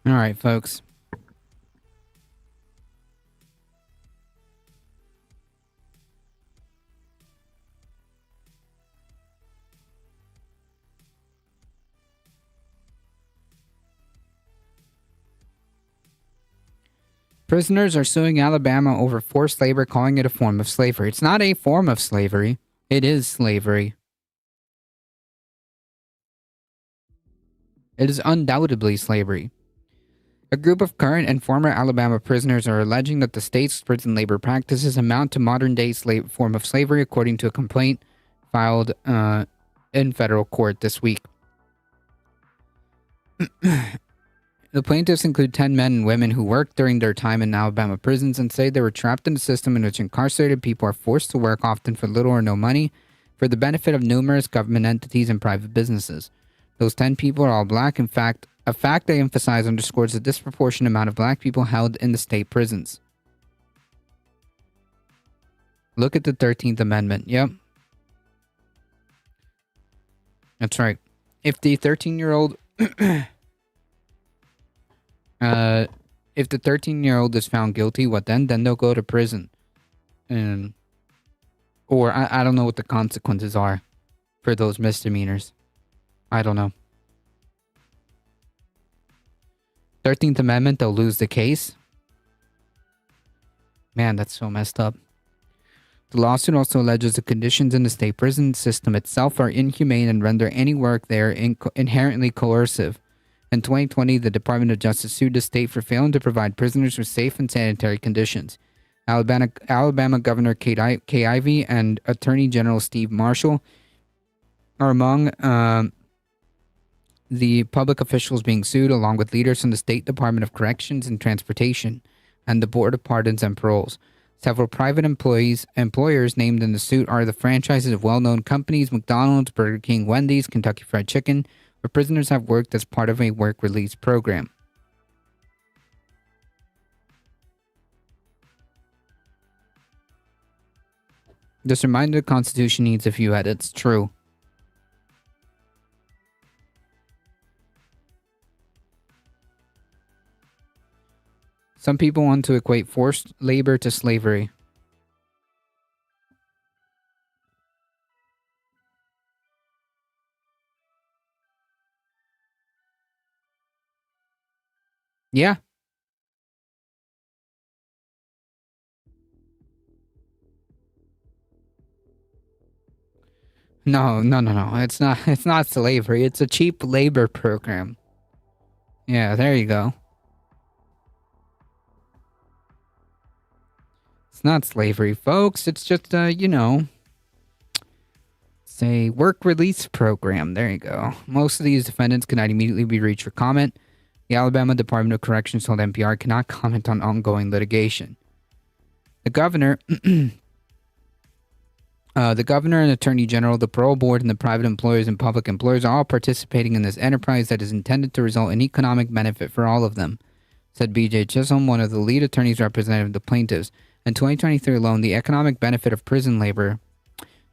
All right, folks. Prisoners are suing Alabama over forced labor, calling it a form of slavery. It's not a form of slavery. It is slavery. It is undoubtedly slavery. A group of current and former Alabama prisoners are alleging that the state's prison labor practices amount to modern-day form of slavery, according to a complaint filed in federal court this week. The plaintiffs include 10 men and women who worked during their time in Alabama prisons and say they were trapped in a system in which incarcerated people are forced to work, often for little or no money, for the benefit of numerous government entities and private businesses. Those 10 people are all black. In fact, a fact they emphasize underscores the disproportionate amount of black people held in the state prisons. Look at the 13th Amendment. Yep. That's right. If the 13-year-old... if the 13-year-old is found guilty, what then? Then they'll go to prison. Or I don't know what the consequences are for those misdemeanors. I don't know. 13th Amendment, they'll lose the case. Man, that's so messed up. The lawsuit also alleges the conditions in the state prison system itself are inhumane and render any work there inherently coercive. In 2020, the Department of Justice sued the state for failing to provide prisoners with safe and sanitary conditions. Alabama Governor Kay Ivey and Attorney General Steve Marshall are among the public officials being sued, along with leaders from the State Department of Corrections and Transportation and the Board of Pardons and Paroles. Several private employers named in the suit are the franchises of well-known companies McDonald's, Burger King, Wendy's, Kentucky Fried Chicken, where prisoners have worked as part of a work release program. This reminder the Constitution needs a few edits. True. Some people want to equate forced labor to slavery. Yeah. No. It's not. It's not slavery. It's a cheap labor program. Yeah, there you go. It's not slavery, folks. It's just, it's a work release program. There you go. Most of these defendants cannot immediately be reached for comment. The Alabama Department of Corrections told NPR cannot comment on ongoing litigation. The governor, the governor and attorney general, the parole board, and the private employers and public employers are all participating in this enterprise that is intended to result in economic benefit for all of them, said B.J. Chisholm, one of the lead attorneys representing the plaintiffs. In 2023 alone, the economic benefit of prison labor,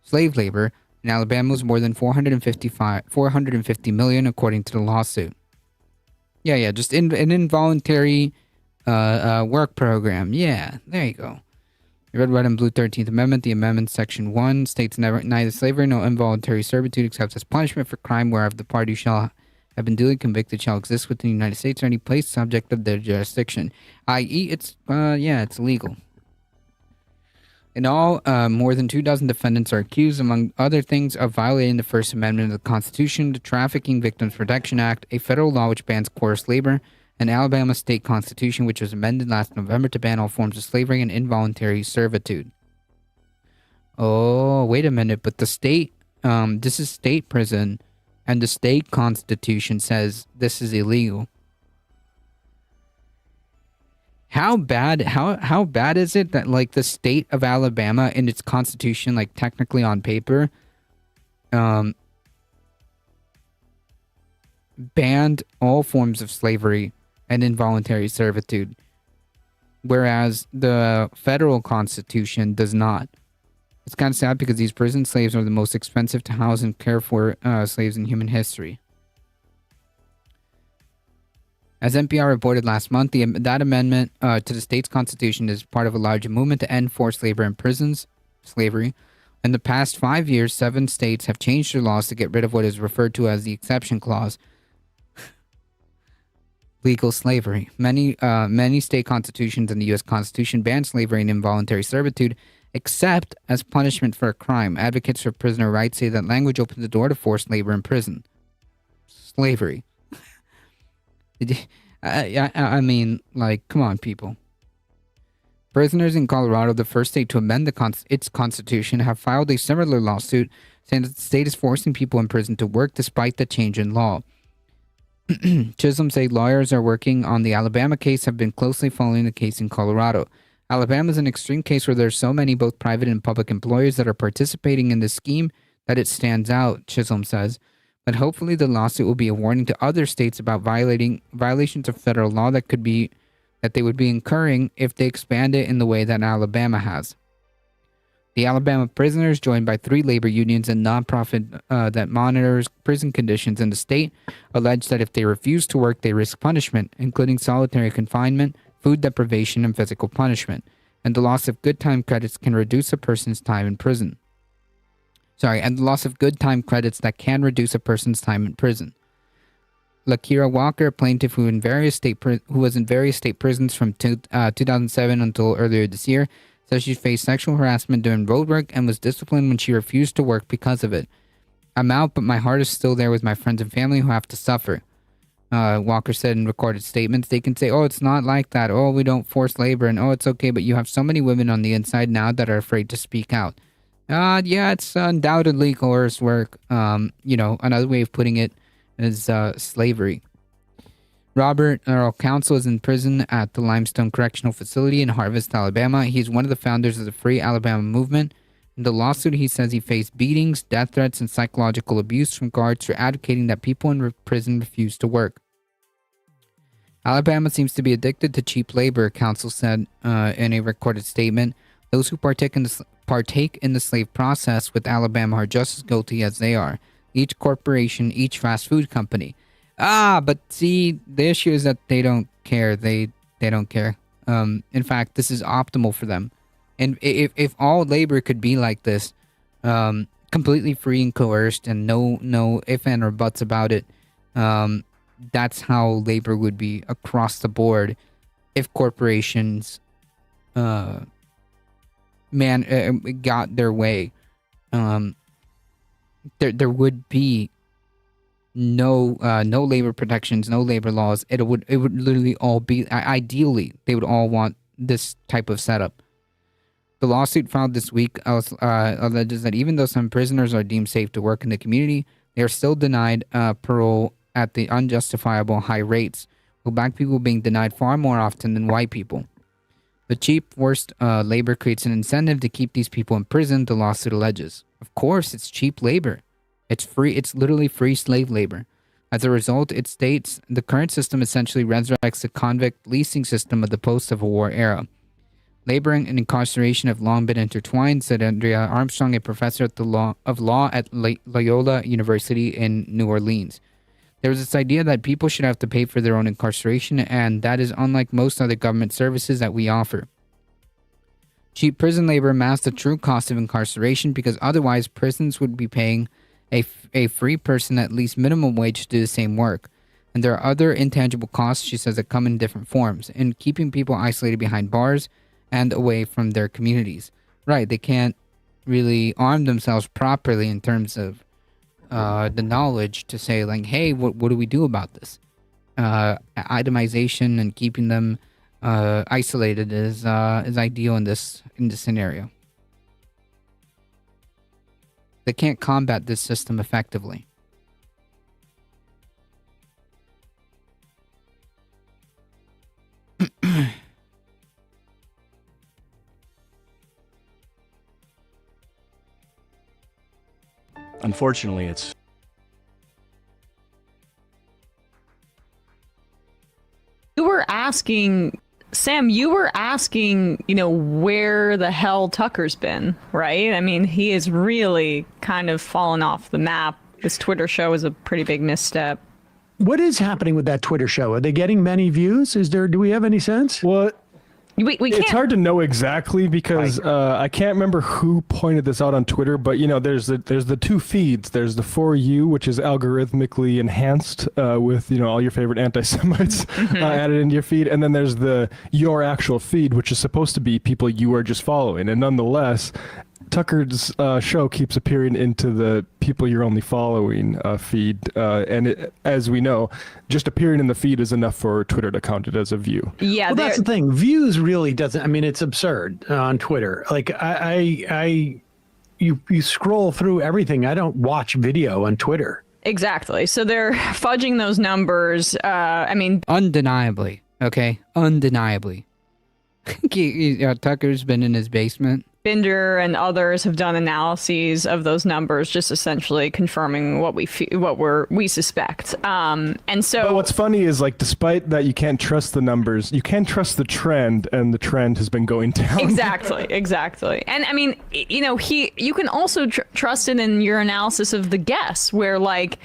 slave labor, in Alabama was more than $450 million, according to the lawsuit. Yeah, just an involuntary work program. Yeah, there you go. The Red, White, and Blue 13th Amendment. The amendment, Section 1, states neither slavery nor involuntary servitude except as punishment for crime whereof the party shall have been duly convicted shall exist within the United States or any place subject of their jurisdiction. I.e., it's illegal. In all, more than 24 defendants are accused, among other things, of violating the First Amendment of the Constitution, the Trafficking Victims Protection Act, a federal law which bans coerced labor, and Alabama state constitution, which was amended last November to ban all forms of slavery and involuntary servitude. Oh, wait a minute, but the state, this is state prison, and the state constitution says this is illegal. How bad is it that, like, the state of Alabama in its constitution, like, technically on paper, banned all forms of slavery and involuntary servitude, whereas the federal constitution does not. It's kind of sad because these prison slaves are the most expensive to house and care for slaves in human history. As NPR reported last month, that amendment to the state's constitution is part of a larger movement to end forced labor in prisons, slavery. In the past 5 years, 7 states have changed their laws to get rid of what is referred to as the exception clause, legal slavery. Many state constitutions and the U.S. Constitution ban slavery and involuntary servitude, except as punishment for a crime. Advocates for prisoner rights say that language opens the door to forced labor in prison. Slavery. I mean, like, come on, people. Prisoners in Colorado, the first state to amend its constitution, have filed a similar lawsuit saying that the state is forcing people in prison to work despite the change in law. Chisholm say lawyers are working on the Alabama case have been closely following the case in Colorado. Alabama is an extreme case where there's so many both private and public employers that are participating in this scheme that it stands out, Chisholm says. But hopefully the lawsuit will be a warning to other states about violations of federal law that they would be incurring if they expand it in the way that Alabama has. The Alabama prisoners, joined by 3 labor unions and nonprofit that monitors prison conditions in the state, allege that if they refuse to work, they risk punishment, including solitary confinement, food deprivation, and physical punishment. And the loss of good time credits can reduce a person's time in prison. And the loss of good time credits that can reduce a person's time in prison. Lakira Walker, a plaintiff who was in various state prisons from 2007 until earlier this year, says she faced sexual harassment during road work and was disciplined when she refused to work because of it. I'm out, but my heart is still there with my friends and family who have to suffer. Walker said in recorded statements. They can say, oh, it's not like that. Oh, we don't force labor. And oh, it's okay. But you have so many women on the inside now that are afraid to speak out. Yeah, it's undoubtedly coerced work. Another way of putting it is slavery. Robert Earl Council is in prison at the Limestone Correctional Facility in Harvest, Alabama. He's one of the founders of the Free Alabama movement. In the lawsuit, he says he faced beatings, death threats, and psychological abuse from guards for advocating that people in prison refuse to work. Alabama seems to be addicted to cheap labor, Council said in a recorded statement. Those who partake in the slave process with Alabama are just as guilty as they are. Each corporation, each fast food company. But see, the issue is that they don't care. They don't care. In fact, this is optimal for them. And if all labor could be like this, completely free and coerced, and no if and or buts about it, that's how labor would be across the board. If corporations got their way, there would be no labor protections, no labor laws. It would literally all be, ideally they would all want this type of setup. The lawsuit filed this week alleges that even though some prisoners are deemed safe to work in the community, they are still denied parole at the unjustifiable high rates, with black people being denied far more often than white people. The cheap forced labor creates an incentive to keep these people in prison, the lawsuit alleges. Of course, it's cheap labor. It's free. It's literally free slave labor. As a result, it states the current system essentially resurrects the convict leasing system of the post-Civil War era. Labor and incarceration have long been intertwined, said Andrea Armstrong, a professor at of law at Loyola University in New Orleans. There was this idea that people should have to pay for their own incarceration, and that is unlike most other government services that we offer. Cheap prison labor masks the true cost of incarceration because otherwise prisons would be paying a free person at least minimum wage to do the same work. And there are other intangible costs, she says, that come in different forms, in keeping people isolated behind bars and away from their communities. Right, they can't really arm themselves properly in terms of the knowledge to say, like, hey, what do we do about this? Itemization and keeping them isolated is ideal in this scenario. They can't combat this system effectively. Unfortunately, it's Sam, you were asking, where the hell Tucker's been, right? I mean, he has really kind of fallen off the map. This Twitter show is a pretty big misstep. What is happening with that Twitter show? Are they getting many views? Do we have any sense? We can't. It's hard to know exactly because I can't remember who pointed this out on Twitter, but there's the two feeds. There's the For You, which is algorithmically enhanced with all your favorite anti-Semites added into your feed, and then there's the Your Actual Feed, which is supposed to be people you are just following, and nonetheless, Tucker's show keeps appearing into the people you're only following feed, and as we know, just appearing in the feed is enough for Twitter to count it as a view. Yeah, well, that's the thing. Views really doesn't. I mean, it's absurd on Twitter. Like you scroll through everything. I don't watch video on Twitter. Exactly. So they're fudging those numbers. Undeniably. Okay, undeniably. Tucker's been in his basement. Binder and others have done analyses of those numbers, just essentially confirming what we suspect. And so, but what's funny is, like, despite that, you can't trust the numbers. You can't trust the trend, and the trend has been going down. Exactly. And I mean, you can also trust it in your analysis of the guess, where like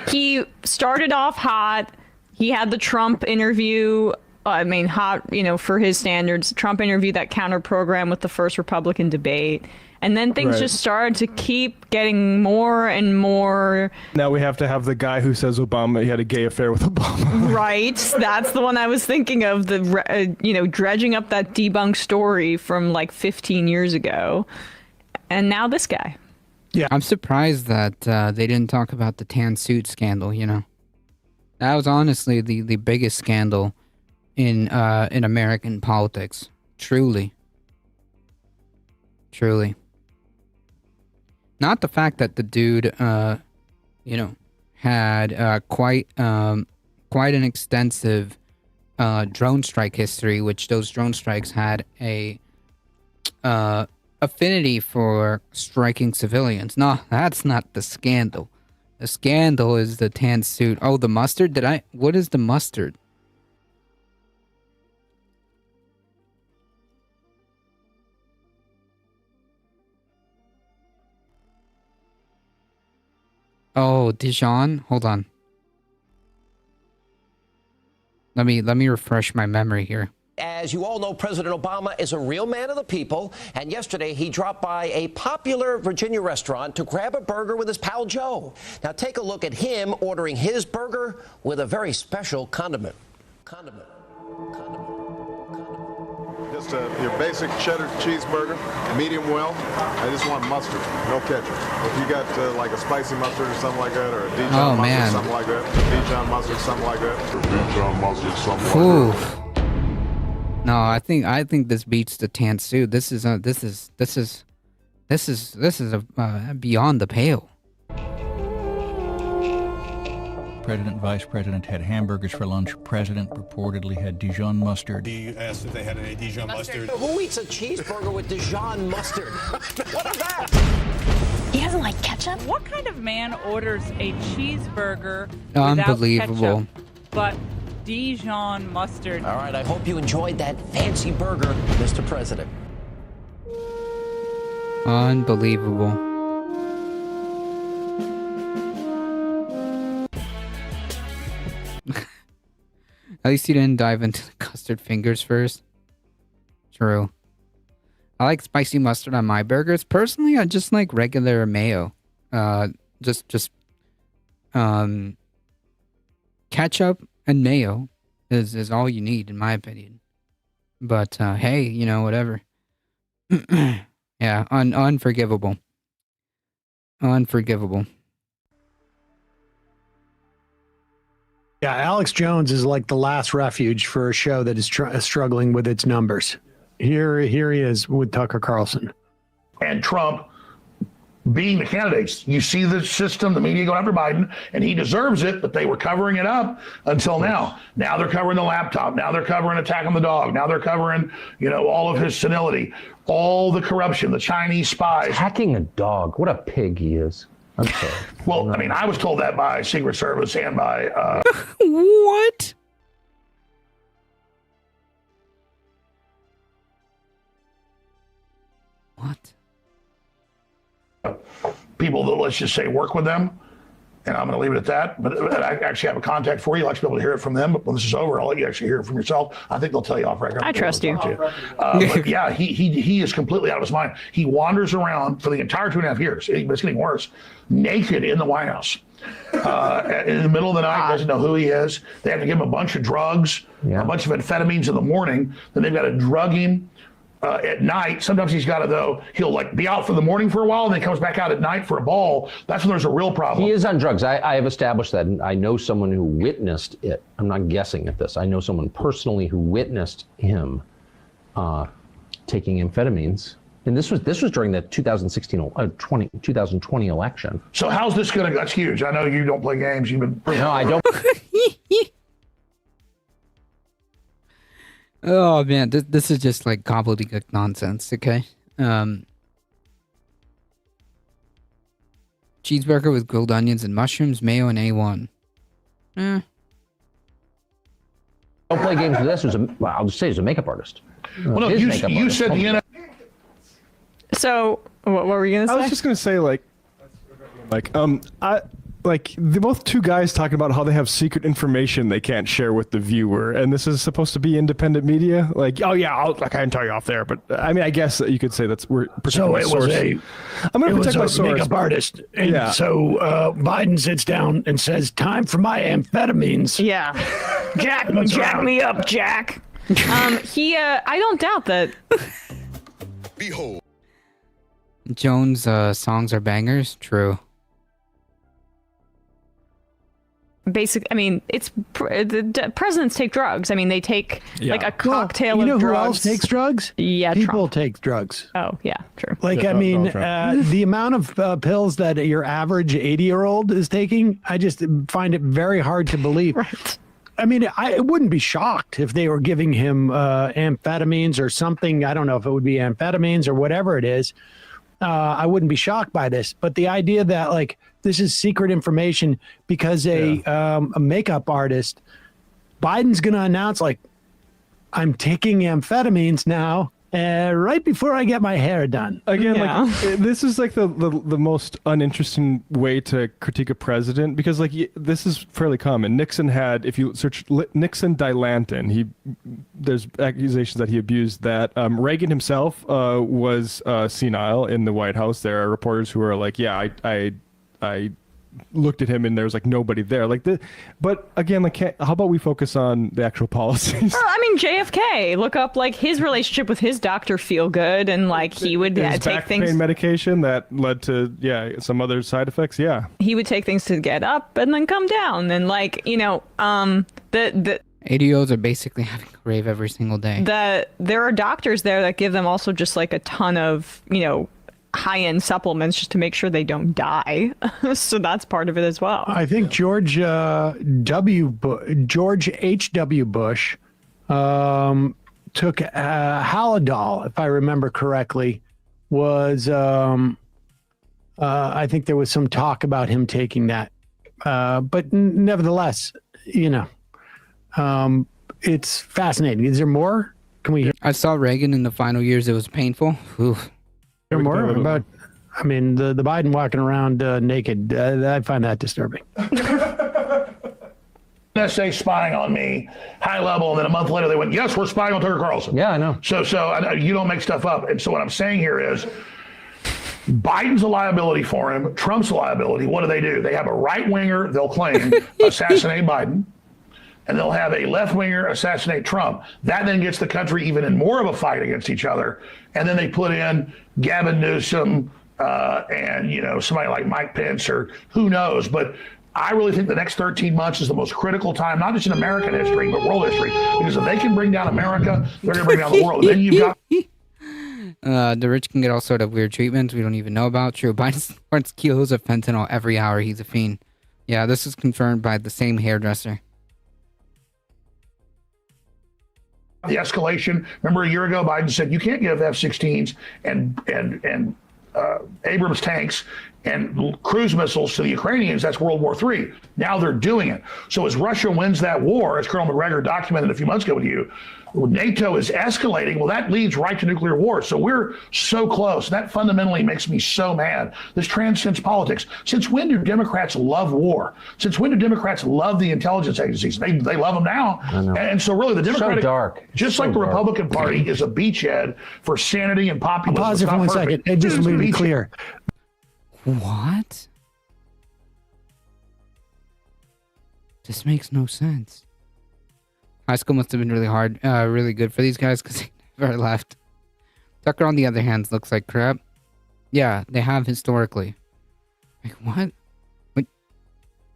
he started off hot. He had the Trump interview. Hot, for his standards, Trump interviewed that counter program with the first Republican debate. And then things just started to keep getting more and more. Now we have to have the guy who says he had a gay affair with Obama. Right. That's the one I was thinking of, dredging up that debunked story from like 15 years ago. And now this guy. Yeah. I'm surprised that they didn't talk about the tan suit scandal, That was honestly the biggest scandal in American politics. Truly. Not the fact that the dude, had quite an extensive drone strike history, which those drone strikes had a affinity for striking civilians. No, that's not the scandal. The scandal is the tan suit. Oh, the mustard? What is the mustard? Oh, Dijon? Hold on. Let me refresh my memory here. As you all know, President Obama is a real man of the people, and yesterday he dropped by a popular Virginia restaurant to grab a burger with his pal Joe. Now take a look at him ordering his burger with a very special condiment. Just your basic cheddar cheeseburger, medium well. I just want mustard, no ketchup. If you got like a spicy mustard or something like that, or a Dijon mustard, something like that, Dijon mustard, something like that, or Dijon mustard, something like that. No, I think this beats the Tansu. This is beyond the pale. President and Vice President had hamburgers for lunch. President reportedly had Dijon mustard. He asked if they had any Dijon mustard. Who eats a cheeseburger with Dijon mustard? What is that? He doesn't like ketchup? What kind of man orders a cheeseburger Unbelievable. without ketchup, but Dijon mustard? All right, I hope you enjoyed that fancy burger, Mr. President. Unbelievable. At least you didn't dive into the custard fingers first. True. I like spicy mustard on my burgers. Personally, I just like regular mayo. Ketchup and mayo is all you need, in my opinion. But hey, you know, whatever. Yeah, unforgivable. Unforgivable. Yeah, Alex Jones is like the last refuge for a show that is struggling with its numbers. Here he is with Tucker Carlson. And Trump being the candidates. You see the system, the media going after Biden, and he deserves it, but they were covering it up until now. Now they're covering the laptop. Now they're covering attack on the dog. Now they're covering, all of his senility, all the corruption, the Chinese spies. Hacking a dog. What a pig he is. I'm sorry. Well, I mean, I was told that by Secret Service and by... What? What? People that, let's just say, work with them. And I'm going to leave it at that. But I actually have a contact for you. I'd like to be able to hear it from them. But when this is over, I'll let you actually hear it from yourself. I think they'll tell you off record. I trust you. But yeah, he is completely out of his mind. He wanders around for the entire 2.5 years. It's getting worse. Naked in the White House. In the middle of the night, doesn't know who he is. They have to give him a bunch of drugs, a bunch of amphetamines in the morning. Then they've got to drug him. At night, sometimes he's got to, though, he'll like be out for the morning for a while and then comes back out at night for a ball. That's when there's a real problem. He is on drugs. I have established that, and I know someone who witnessed it. I'm not guessing at this. I know someone personally who witnessed him taking amphetamines. And this was during the 2020 election. So how's this going to, that's huge. I know you don't play games. You've been. No, I don't. Oh man, this is just like gobbledygook nonsense, okay? Cheeseburger with grilled onions and mushrooms, mayo, and A1. Don't play games with this. I'll just say he's a makeup artist. Well, no, you said the NFL. So, what were you going to say? I was just going to say, both two guys talking about how they have secret information they can't share with the viewer, and this is supposed to be independent media. Like, oh yeah, I can tell you off there, but I mean, I guess you could say we're protecting my source. I'm going to protect my source. Makeup artist, and so Biden sits down and says, "Time for my amphetamines." Yeah, jack me up, Jack. I don't doubt that. Behold. Jones' songs are bangers. True. Basic. I mean, the presidents take drugs. I mean, they take like a cocktail of drugs. You know who else takes drugs? Yeah, people Trump. take drugs. Oh, yeah, true. Like, I mean, the amount of pills that your average 80-year-old is taking, I just find it very hard to believe. Right. I mean, I wouldn't be shocked if they were giving him amphetamines or something. I don't know if it would be amphetamines or whatever it is. I wouldn't be shocked by this. But the idea that, like, this is secret information because a makeup artist, Biden's going to announce, like, I'm taking amphetamines now. right before I get my hair done. Again, this is like the most uninteresting way to critique a president, because like this is fairly common. Nixon had, if you search Nixon Dilantin, there's accusations that he abused that. Reagan himself was senile in the White House. There are reporters who are like, yeah, I looked at him and there was like nobody there. But again, like, how about we focus on the actual policies? Well, I mean, JFK, look up like his relationship with his Dr. Feelgood, and like he would take back things. Pain medication that led to some other side effects. Yeah, he would take things to get up and then come down, and like the ADOs are basically having a rave every single day. There are doctors there that give them also just like a ton of high-end supplements just to make sure they don't die. So that's part of it as well. I think George H.W. Bush took Halidol, if I remember correctly. I think there was some talk about him taking that. But nevertheless, it's fascinating. Is there more? Can we hear? I saw Reagan in the final years. It was painful. Oof. More about, I mean, the Biden walking around naked. I find that disturbing. NSA spying on me, high level, and then a month later they went, yes, we're spying on Tucker Carlson. Yeah, I know. So you don't make stuff up. And so what I'm saying here is Biden's a liability for him. Trump's a liability. What do? They have a right winger, they'll claim, assassinate Biden. And they'll have a left-winger assassinate Trump. That then gets the country even in more of a fight against each other. And then they put in Gavin Newsom and somebody like Mike Pence or who knows. But I really think the next 13 months is the most critical time, not just in American history, but world history. Because if they can bring down America, they're going to bring down the world. And then you've got... The rich can get all sort of weird treatments we don't even know about. True, Biden snorts kilos of fentanyl every hour. He's a fiend. Yeah, this is confirmed by the same hairdresser. The escalation. Remember a year ago, Biden said you can't give F-16s and Abrams tanks and cruise missiles to the Ukrainians. That's World War III. Now they're doing it. So as Russia wins that war, as Colonel McGregor documented a few months ago with you, NATO is escalating. Well, that leads right to nuclear war. So we're so close. That fundamentally makes me so mad. This transcends politics. Since when do Democrats love war? Since when do Democrats love the intelligence agencies? They love them now. And so really the Democratic, so dark. Just so like the dark. Republican Party is a beachhead for sanity and populism. I'll pause it for 1 second. Just to be clear. What? This makes no sense. High school must have been really hard, really good for these guys because they never left. Tucker, on the other hand, looks like crap. Yeah, they have historically. Like, what?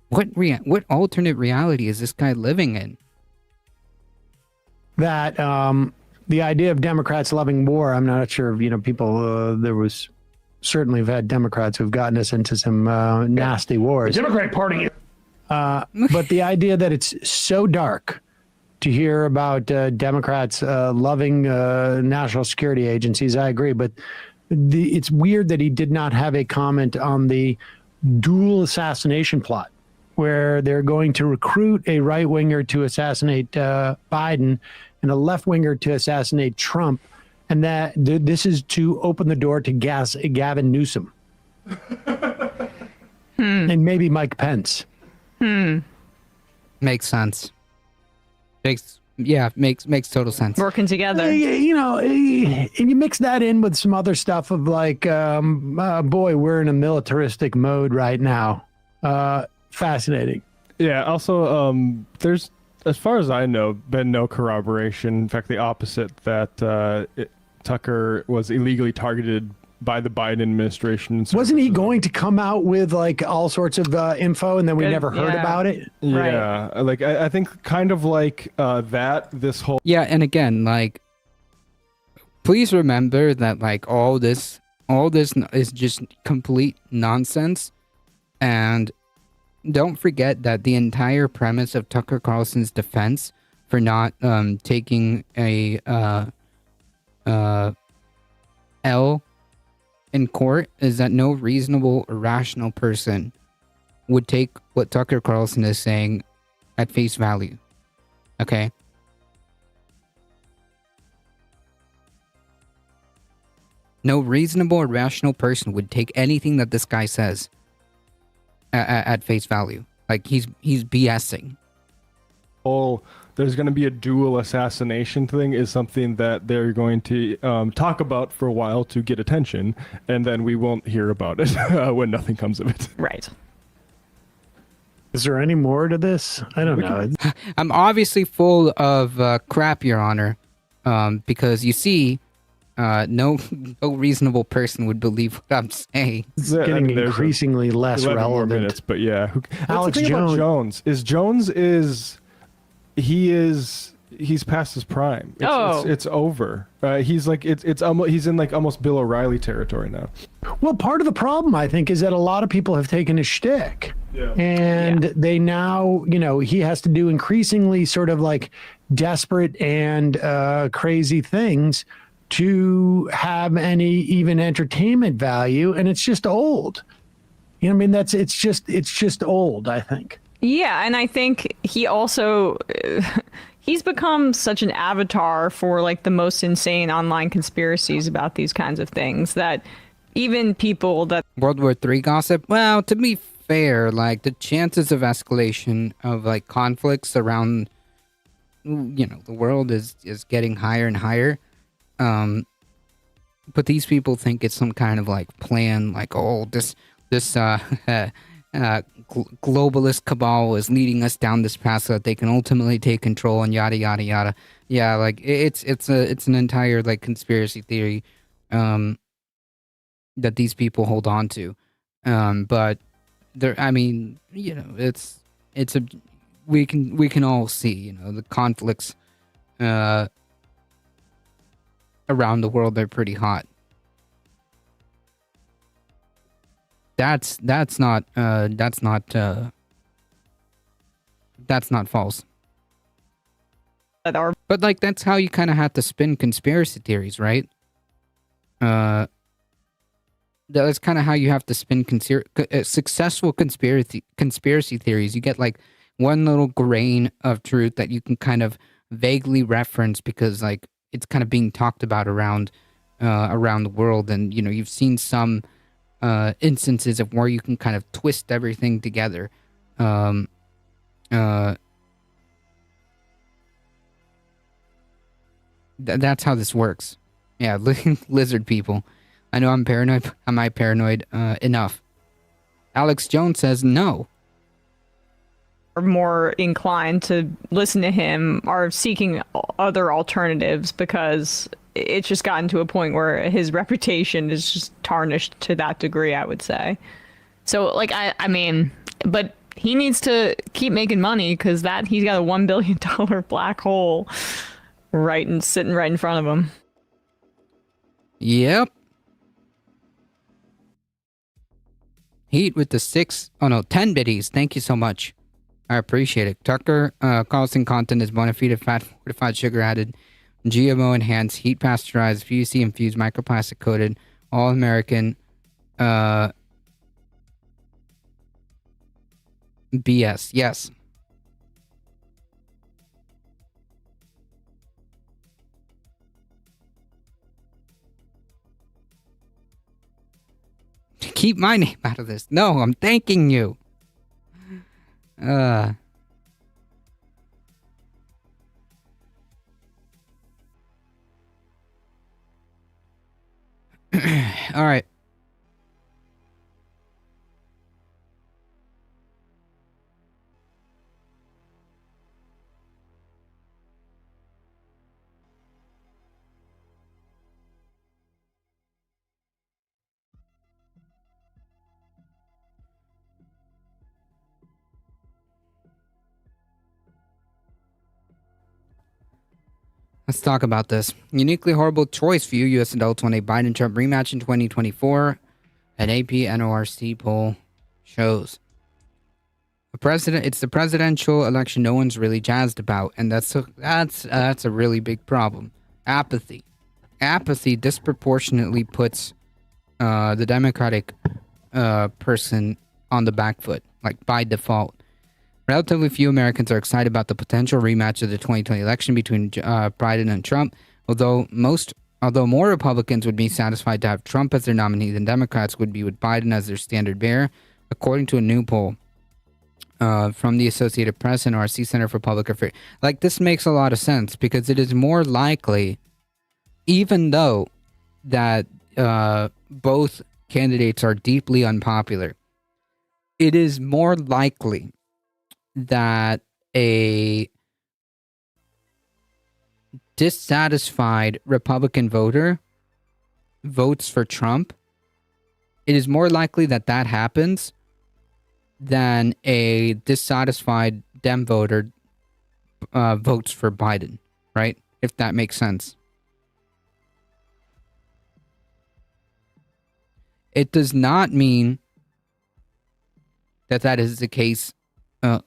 What alternate reality is this guy living in? That the idea of Democrats loving war, I'm not sure if, people, there was certainly have had Democrats who've gotten us into some nasty wars. The Democratic Party. But the idea that it's so dark to hear about Democrats loving national security agencies, I agree. But it's weird that he did not have a comment on the dual assassination plot, where they're going to recruit a right-winger to assassinate Biden and a left-winger to assassinate Trump, and that this is to open the door to Gavin Newsom. And maybe Mike Pence. Makes sense. Makes total sense. Working together. And you mix that in with some other stuff of like, boy, we're in a militaristic mode right now. Fascinating. Yeah. Also, there's, as far as I know, been no corroboration. In fact, the opposite, that Tucker was illegally targeted by the Biden administration. Wasn't he going to come out with like all sorts of info and then we never heard about it? Yeah. Right. Like, I think kind of like this whole. Yeah. And again, like, please remember that like all this is just complete nonsense. And don't forget that the entire premise of Tucker Carlson's defense for not taking a L in court is that no reasonable or rational person would take what Tucker Carlson is saying at face value. Okay? No reasonable or rational person would take anything that this guy says at face value. Like, he's BSing. Oh, there's going to be a dual assassination thing is something that they're going to talk about for a while to get attention, and then we won't hear about it when nothing comes of it. Right. Is there any more to this? I don't know. I'm obviously full of crap, Your Honor, because you see, no reasonable person would believe what I'm saying. It's getting increasingly less 11 more relevant. minutes, but yeah. Alex That's the thing about Jones. Jones he's past his prime. It's over. He's like he's in like almost Bill O'Reilly territory now. Well, part of the problem, I think, is that a lot of people have taken his shtick. Yeah. And they now, he has to do increasingly sort of like desperate and crazy things to have any even entertainment value. And it's just old. You know what I mean? It's just old, I think. Yeah, and I think he also he's become such an avatar for like the most insane online conspiracies about these kinds of things that even people that World War III gossip. Well, to be fair, like the chances of escalation of like conflicts around, the world is getting higher and higher. But these people think it's some kind of like plan, like this globalist cabal is leading us down this path so that they can ultimately take control and yada yada yada. Yeah, like it's an entire like conspiracy theory that these people hold on to. But there, I mean, we can all see, the conflicts around the world, they're pretty hot. That's not false. But like that's how you kind of have to spin conspiracy theories, right? That's kind of how you have to spin successful conspiracy theories. You get like one little grain of truth that you can kind of vaguely reference because like it's kind of being talked about around the world, and you've seen some instances of where you can kind of twist everything together. That's how this works. Yeah, lizard people. I know I'm paranoid. Am I paranoid enough? Alex Jones says no. are more inclined to listen to him are seeking other alternatives because it's just gotten to a point where his reputation is just tarnished to that degree, I would say. So, like, I mean, but he needs to keep making money because he's got a $1 billion black hole sitting right in front of him. Yep. Heat with the 10 biddies. Thank you so much. I appreciate it. Tucker Carlson content is bona fide fat, fortified, sugar added, GMO enhanced, heat pasteurized, PUC infused, microplastic coated, all American BS. Yes. Keep my name out of this. No, I'm thanking you. All right. Let's talk about this. Uniquely horrible choice for you, U.S. adults, want a Biden-Trump rematch in 2024. An AP NORC poll shows. It's the presidential election no one's really jazzed about, and that's a really big problem. Apathy. Apathy disproportionately puts the Democratic person on the back foot, like by default. Relatively few Americans are excited about the potential rematch of the 2020 election between Biden and Trump, although most Although more Republicans would be satisfied to have Trump as their nominee than Democrats would be with Biden as their standard bearer, according to a new poll from the Associated Press and RC Center for Public Affairs. Like, this makes a lot of sense because it is more likely, even though that both candidates are deeply unpopular, it is more likely that a dissatisfied Republican voter votes for Trump. It is more likely that that happens than a dissatisfied Dem voter votes for Biden, right? If that makes sense. It does not mean that that is the case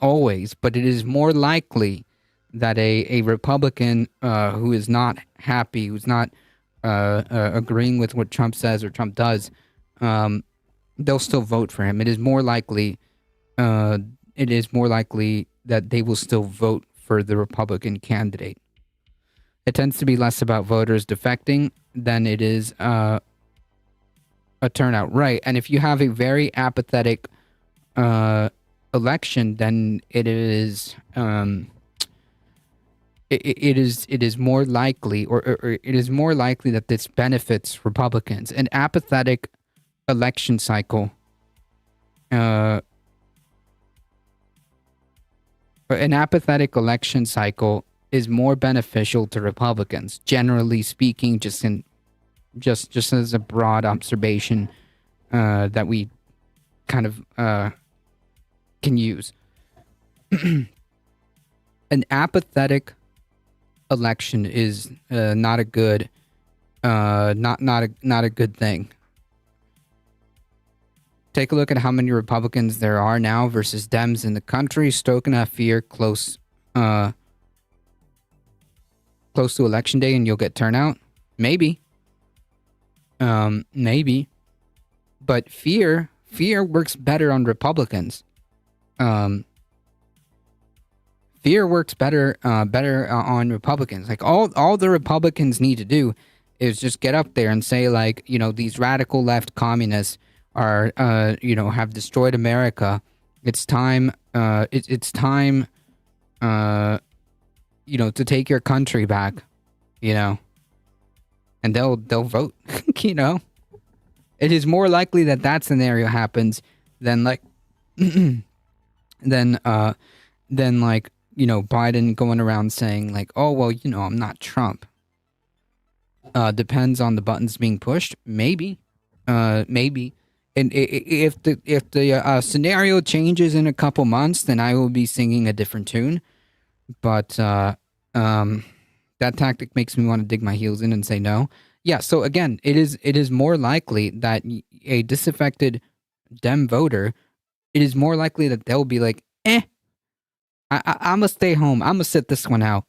always, but it is more likely that a Republican who is not happy, who's not agreeing with what Trump says or Trump does, they'll still vote for him. It is more likely that they will still vote for the Republican candidate. It tends to be less about voters defecting than it is a turnout, right? And if you have a very apathetic election, then it is it is more likely, or it is more likely that this benefits Republicans. An apathetic election cycle, is more beneficial to Republicans, generally speaking. Just as a broad observation that we kind of can use. An apathetic election is not a good not a good thing. Take a look at how many Republicans there are now versus Dems in the country. Stoke enough fear close to election day and you'll get turnout. Maybe. But fear works better on Republicans. Fear works better on Republicans. Like, all the Republicans need to do is just get up there and say, like, these radical left communists are have destroyed America. It's time it's time to take your country back, and they'll vote. It is more likely that scenario happens than Biden going around saying, like, oh, well, I'm not Trump. Depends on the buttons being pushed. Maybe. And if the scenario changes in a couple months, then I will be singing a different tune. But that tactic makes me want to dig my heels in and say no. Yeah, so again, it is more likely that a disaffected Dem voter, it is more likely that they'll be like, I'm going to stay home. I'm going to sit this one out.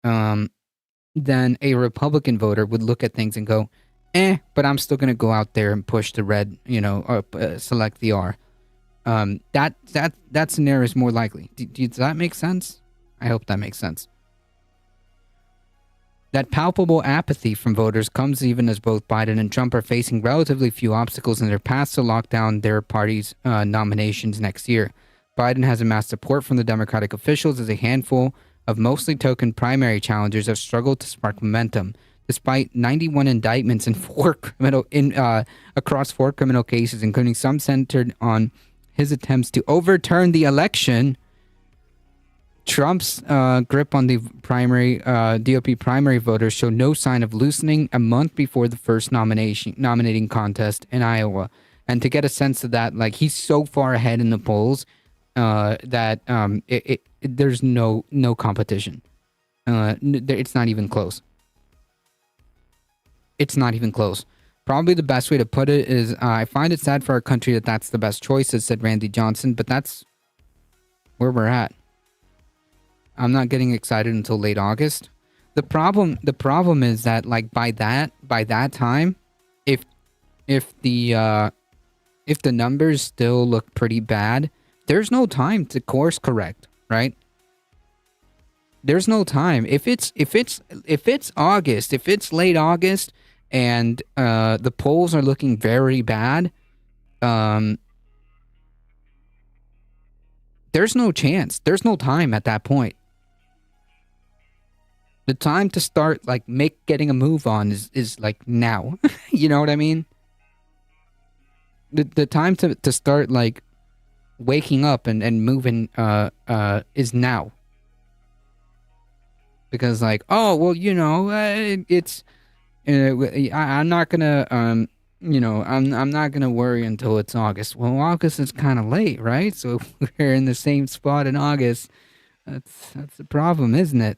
Then a Republican voter would look at things and go, but I'm still going to go out there and push the red, select the R. That scenario is more likely. Does that make sense? I hope that makes sense. That palpable apathy from voters comes even as both Biden and Trump are facing relatively few obstacles in their path to lock down their party's nominations next year. Biden has amassed support from the Democratic officials as a handful of mostly token primary challengers have struggled to spark momentum. Despite 91 indictments across 4 criminal cases, including some centered on his attempts to overturn the election, Trump's grip on the GOP primary voters showed no sign of loosening a month before the first nominating contest in Iowa. And to get a sense of that, like, he's so far ahead in the polls that there's no competition. It's not even close. It's not even close. Probably the best way to put it is, I find it sad for our country that that's the best choice, as said Randy Johnson, but that's where we're at. I'm not getting excited until late August. The problem is that, like, by that time, if the numbers still look pretty bad, there's no time to course correct, right? There's no time. If it's August, if it's late August, and the polls are looking very bad, there's no chance. There's no time at that point. The time to start getting a move on is like now. You know what I mean? The time to start waking up and moving is now. Because it's I'm not gonna I'm not gonna worry until it's August. Well, August is kind of late, right? So if we're in the same spot in August, that's the problem, isn't it?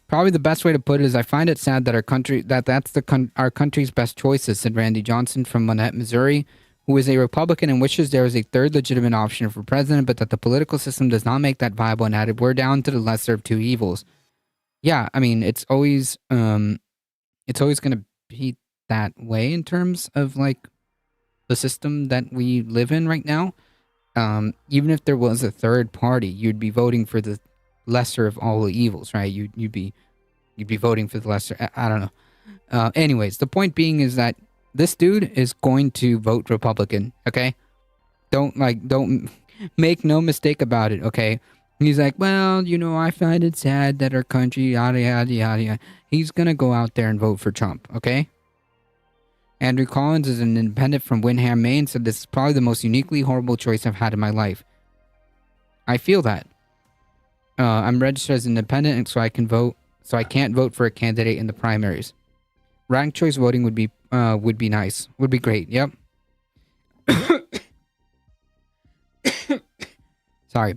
Probably the best way to put it is I find it sad that our country's best choices, said Randy Johnson from Monette, Missouri, who is a Republican and wishes there was a third legitimate option for president, but that the political system does not make that viable, and added, we're down to the lesser of two evils. Yeah, I mean, it's always going to be that way in terms of the system that we live in right now. Even if there was a third party, you'd be voting for the lesser of all the evils, right? You'd be voting for the lesser. I don't know. Anyways, the point being is that this dude is going to vote Republican, okay? Don't make no mistake about it, okay? He's like, well, I find it sad that our country, yada, yada, yada, yada. He's gonna go out there and vote for Trump, okay? Andrew Collins is an independent from Windham, Maine, said this is probably the most uniquely horrible choice I've had in my life. I feel that. I'm registered as independent, and so I can't vote for a candidate in the primaries. Ranked choice voting would be nice. Would be great. Yep. Sorry.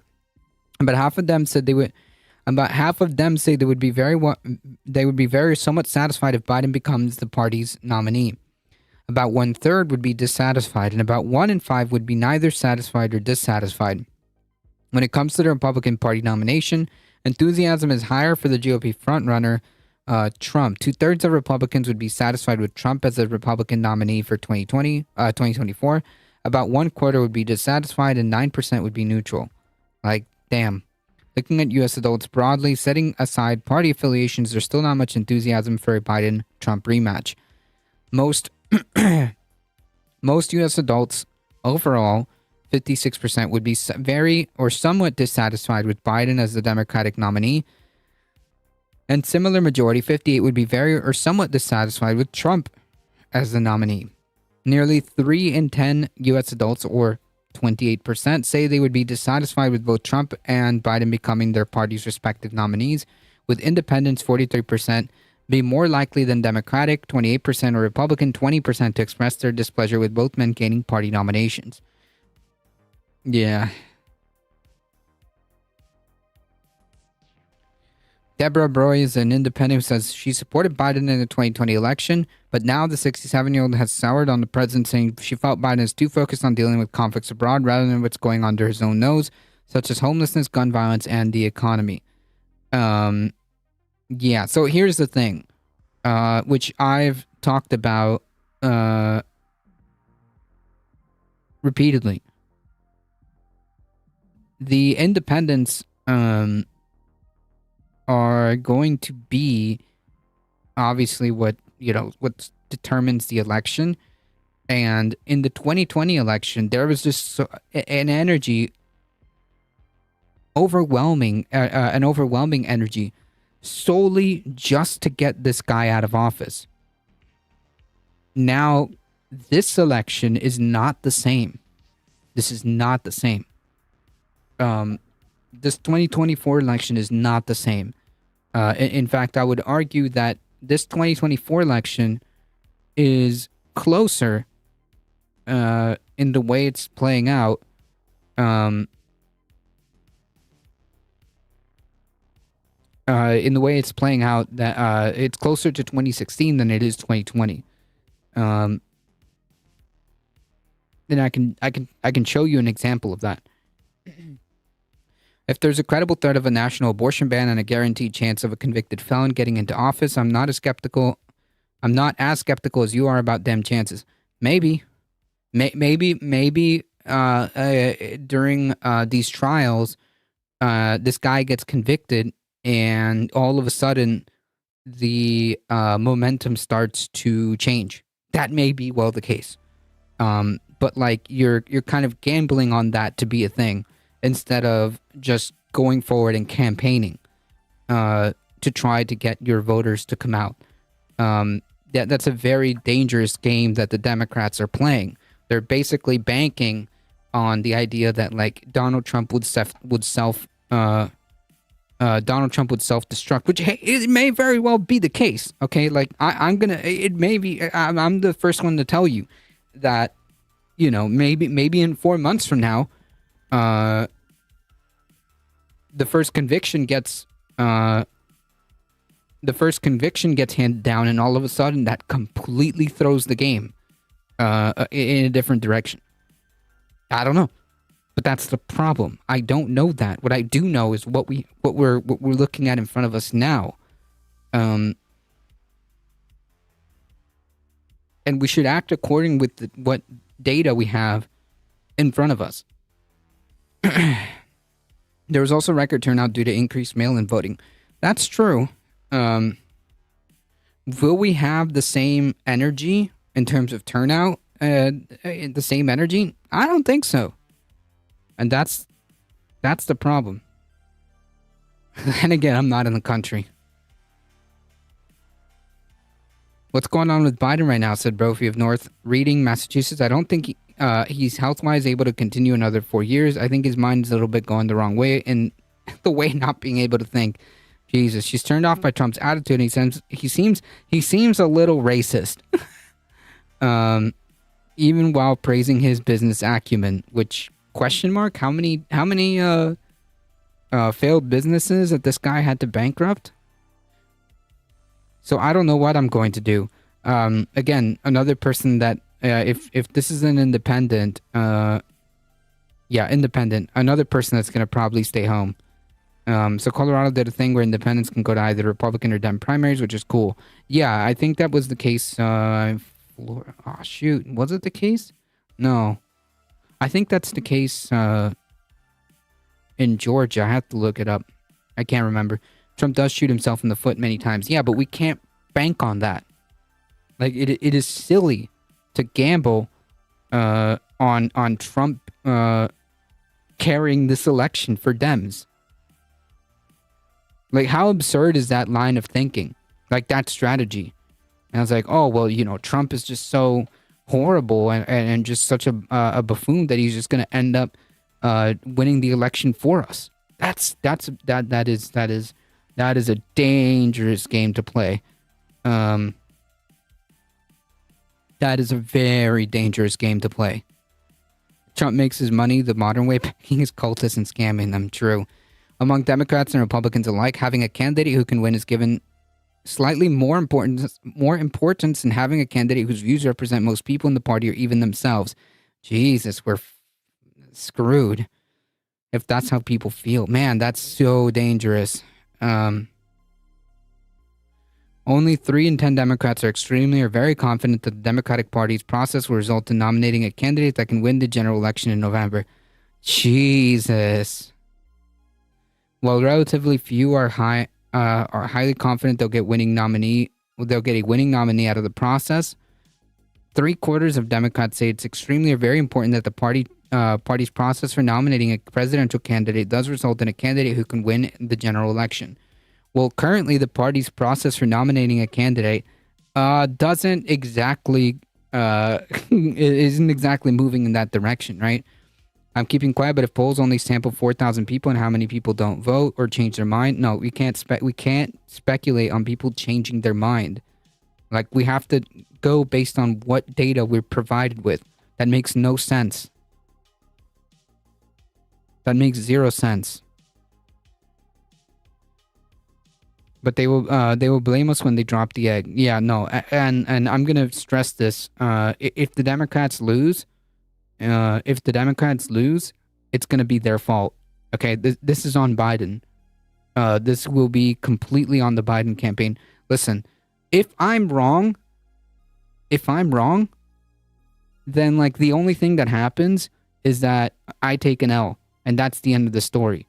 About half of them say they would be very somewhat satisfied if Biden becomes the party's nominee. About 1/3 would be dissatisfied, and about 1 in 5 would be neither satisfied or dissatisfied. When it comes to the Republican Party nomination, enthusiasm is higher for the GOP frontrunner, Trump. 2/3 of Republicans would be satisfied with Trump as the Republican nominee for 2024. About 1/4 would be dissatisfied, and 9% would be neutral. Damn. Looking at U.S. adults broadly, setting aside party affiliations, there's still not much enthusiasm for a Biden-Trump rematch. Most U.S. adults overall, 56%, would be very or somewhat dissatisfied with Biden as the Democratic nominee. And similar majority, 58%, would be very or somewhat dissatisfied with Trump as the nominee. Nearly 3 in 10 U.S. adults, or 28%, say they would be dissatisfied with both Trump and Biden becoming their party's respective nominees, with independents, 43%, be more likely than Democratic, 28%, or Republican, 20%, to express their displeasure with both men gaining party nominations. Yeah. Deborah Broy is an independent who says she supported Biden in the 2020 election, but now the 67-year-old has soured on the president, saying she felt Biden is too focused on dealing with conflicts abroad rather than what's going under his own nose, such as homelessness, gun violence, and the economy. Yeah, so here's the thing, which I've talked about repeatedly. The independents are going to be obviously what determines the election. And in the 2020 election, there was just an energy, an overwhelming energy, solely just to get this guy out of office. Now, this election is not the same. This is not the same. This 2024 election is not the same. In fact, I would argue that this 2024 election is closer in the way it's playing out. In the way it's playing out, that it's closer to 2016 than it is 2020. Then I can show you an example of that. If there's a credible threat of a national abortion ban and a guaranteed chance of a convicted felon getting into office, I'm not as skeptical as you are about them chances. Maybe Maybe during these trials, this guy gets convicted, and all of a sudden, the momentum starts to change. That may be well the case. But like you're kind of gambling on that to be a thing instead of just going forward and campaigning to try to get your voters to come out. That's a very dangerous game that the Democrats are playing. They're basically banking on the idea that like Donald Trump would self-destruct, which hey, it may very well be the case. Okay, like I'm the first one to tell you that, you know, maybe in 4 months from now, the first conviction gets handed down, and all of a sudden that completely throws the game in a different direction. I don't know, but that's the problem. I don't know that. What I do know is what we're looking at in front of us now, and we should act according with what data we have in front of us. There was also record turnout due to increased mail-in voting. That's true. Will we have the same energy in terms of turnout? The same energy? I don't think so. And that's the problem. And again, I'm not in the country. What's going on with Biden right now, said Brophy of North Reading, Massachusetts. I don't think he's health-wise able to continue another 4 years. I think his mind is a little bit going the wrong way, and the way not being able to think. Jesus, she's turned off by Trump's attitude. And he seems a little racist, even while praising his business acumen. Which question mark? How many failed businesses that this guy had to bankrupt? So I don't know what I'm going to do. Again, another person that if this is an independent, independent, another person that's going to probably stay home. So Colorado did a thing where independents can go to either Republican or Dem primaries, which is cool. Yeah, I think that was the case. Was it the case? No. I think that's the case in Georgia. I have to look it up. I can't remember. Trump does shoot himself in the foot many times. Yeah, but we can't bank on that. Like, it is silly to gamble on Trump carrying this election for Dems. Like, how absurd is that line of thinking? Like, that strategy. And I was like, oh, well, you know, Trump is just so horrible and just such a buffoon that he's just going to end up winning the election for us. That is a dangerous game to play. That is a very dangerous game to play. Trump makes his money the modern way, paying his cultists and scamming them. True. Among Democrats and Republicans alike, having a candidate who can win is given slightly more importance than having a candidate whose views represent most people in the party or even themselves. Jesus, we're screwed. If that's how people feel. Man, that's so dangerous. Only 3 in 10 Democrats are extremely or very confident that the Democratic Party's process will result in nominating a candidate that can win the general election in November. Jesus. While relatively few are highly confident they'll get a winning nominee out of the process, 3/4 of Democrats say it's extremely or very important that the party's process for nominating a presidential candidate does result in a candidate who can win the general election. Well, currently the party's process for nominating a candidate isn't exactly moving in that direction, right? I'm keeping quiet, but if polls only sample 4,000 people and how many people don't vote or change their mind, no, we can't speculate on people changing their mind. Like, we have to go based on what data we're provided with. That makes no sense. That makes 0 sense. But they will blame us when they drop the egg. Yeah, no, and I'm gonna stress this. If the Democrats lose, it's gonna be their fault. Okay, this is on Biden. This will be completely on the Biden campaign. Listen, if I'm wrong, then like the only thing that happens is that I take an L, and that's the end of the story.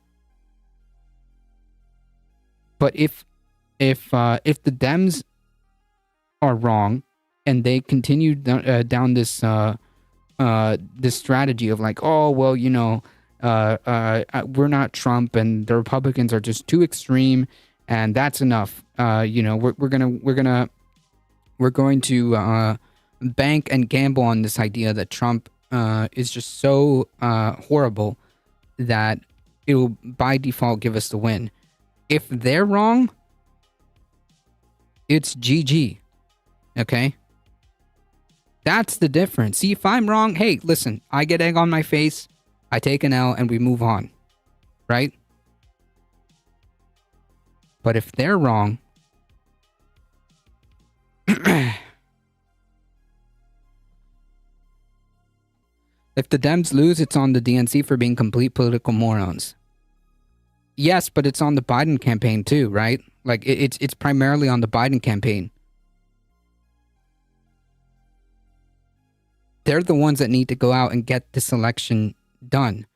But if the Dems are wrong and they continue down this this strategy of like, oh well, you know, we're not Trump and the Republicans are just too extreme, and that's enough. You know, we're going to bank and gamble on this idea that Trump is just so horrible that it will by default give us the win. If they're wrong, it's GG. Okay? That's the difference. See, if I'm wrong, hey, listen, I get egg on my face, I take an L, and we move on. Right? But if they're wrong, if the Dems lose, it's on the DNC for being complete political morons. Yes, but it's on the Biden campaign too, right? Like, it's primarily on the Biden campaign. They're the ones that need to go out and get this election done.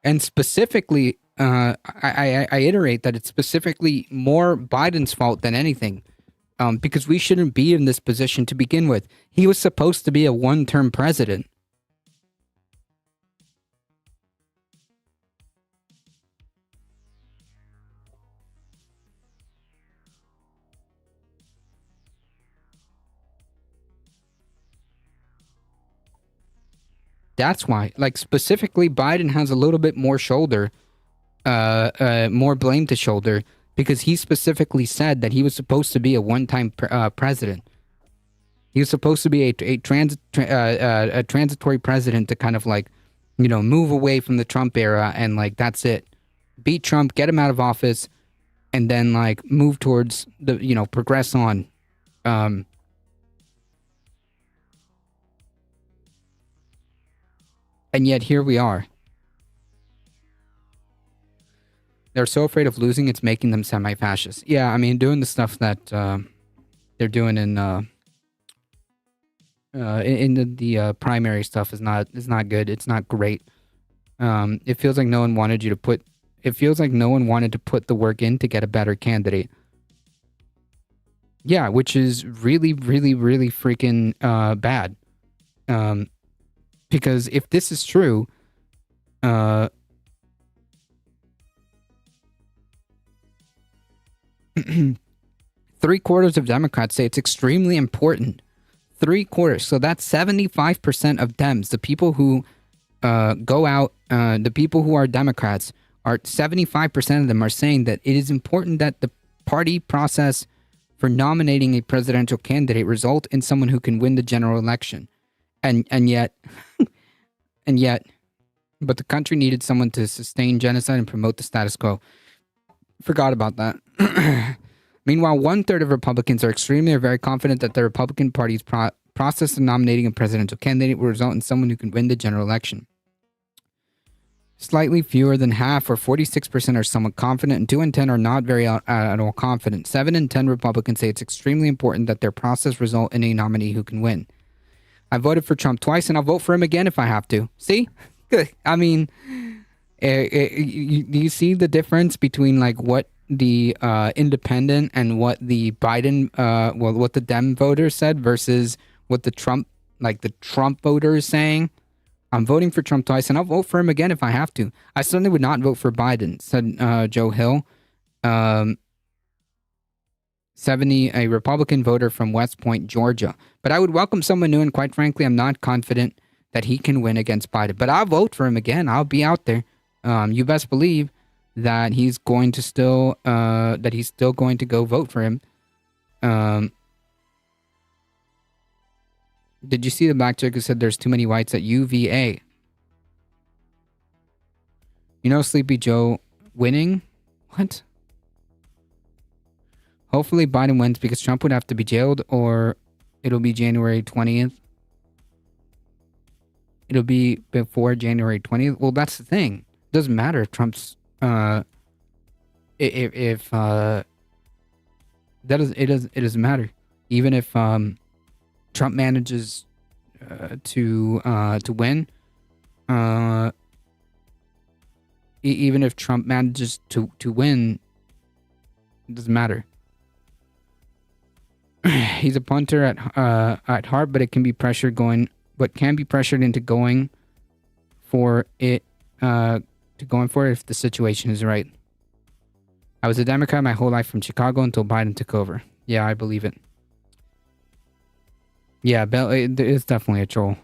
And specifically, I iterate that it's specifically more Biden's fault than anything. Because we shouldn't be in this position to begin with. He was supposed to be a one-term president. That's why, like, specifically, Biden has a little bit more shoulder, more blame to shoulder, because he specifically said that he was supposed to be a one-time president. He was supposed to be a transitory president to kind of like, you know, move away from the Trump era and like, that's it. Beat Trump, get him out of office, and then like move towards the, you know, progress on. And yet here we are. They're so afraid of losing, it's making them semi-fascist. Yeah, I mean, doing the stuff that they're doing in the primary stuff is not good. It's not great. It feels like no one wanted you to put. It feels like no one wanted to put the work in to get a better candidate. Yeah, which is really, really, really freaking bad. Because if this is true, 3/4 of Democrats say it's extremely important. 3/4. So that's 75% of Dems. The people who go out, the people who are Democrats, are 75% of them are saying that it is important that the party process for nominating a presidential candidate result in someone who can win the general election. And yet, but the country needed someone to sustain genocide and promote the status quo. Forgot about that. Meanwhile, 1/3 of Republicans are extremely or very confident that the Republican Party's process of nominating a presidential candidate will result in someone who can win the general election. Slightly fewer than half, or 46%, are somewhat confident, and 2 in 10 are not very at all confident. 7 in 10 Republicans say it's extremely important that their process result in a nominee who can win. I voted for Trump twice, and I'll vote for him again if I have to. See? Good. I mean, you see the difference between like what the independent and what the Biden, what the Dem voters said versus what the Trump voter is saying? I'm voting for Trump twice, and I'll vote for him again if I have to. I certainly would not vote for Biden, said Joe Hill, 70, a Republican voter from West Point, Georgia. But I would welcome someone new, and quite frankly, I'm not confident that he can win against Biden. But I'll vote for him again. I'll be out there. You best believe that he's going to still, going to go vote for him. Did you see the black chick who said there's too many whites at UVA? You know Sleepy Joe winning? What? Hopefully Biden wins because Trump would have to be jailed, or it'll be January 20th. It'll be before January 20th. Well, that's the thing. Doesn't matter if Trump's if it doesn't matter. Even if Trump manages to win, even if Trump manages to win, it doesn't matter. He's a punter at heart, but can be pressured into going for it if the situation is right. I was a Democrat my whole life from Chicago until Biden took over. Yeah, I believe it. Yeah, it is definitely a troll.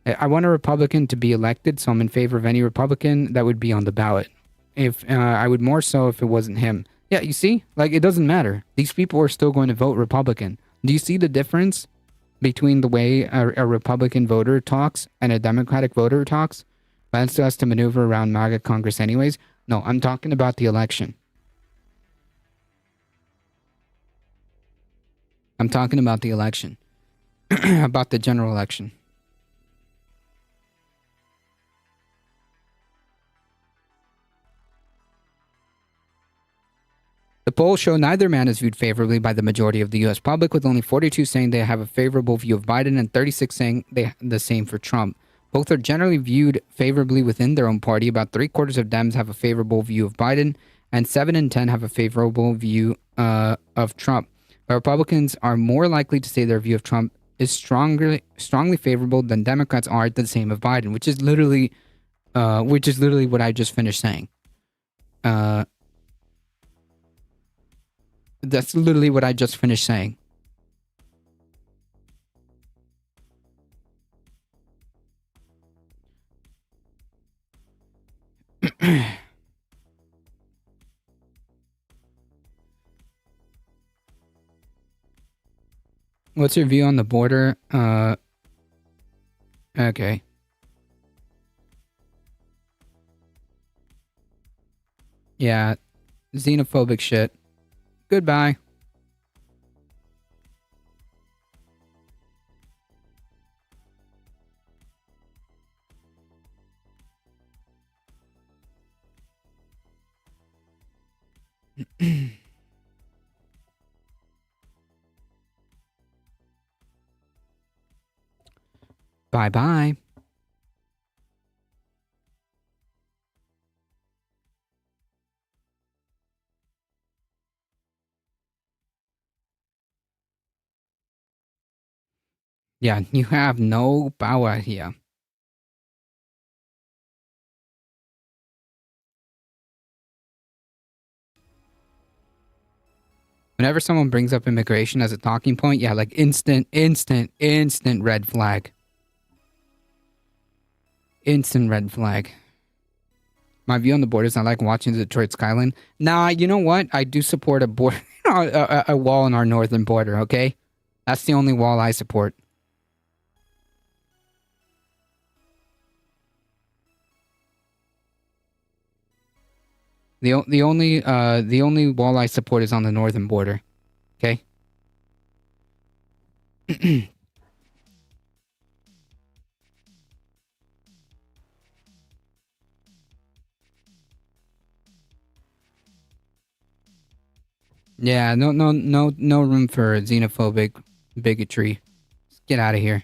I want a Republican to be elected, so I'm in favor of any Republican that would be on the ballot. If I would more so if it wasn't him. Yeah, you see? Like, it doesn't matter. These people are still going to vote Republican. Do you see the difference between the way a Republican voter talks and a Democratic voter talks? Biden still has to maneuver around MAGA Congress anyways. No, I'm talking about the election. I'm talking about the election. About the general election. The polls show neither man is viewed favorably by the majority of the U.S. public, with only 42 saying they have a favorable view of Biden and 36 saying the same for Trump. Both are generally viewed favorably within their own party. About 3/4 of Dems have a favorable view of Biden, and 7 in 10 have a favorable view of Trump. But Republicans are more likely to say their view of Trump is strongly favorable than Democrats are the same of Biden, which is literally what I just finished saying. That's literally what I just finished saying. What's your view on the border? Okay. Yeah, xenophobic shit. Goodbye. Bye-bye. Yeah, you have no power here. Whenever someone brings up immigration as a talking point, yeah, like instant red flag. Instant red flag. My view on the border is I like watching the Detroit skyline. Nah, you know what? I do support a border, a wall on our northern border, okay? That's the only wall I support. The only wall I support is on the northern border. Okay? Yeah, no room for xenophobic bigotry. Just get out of here.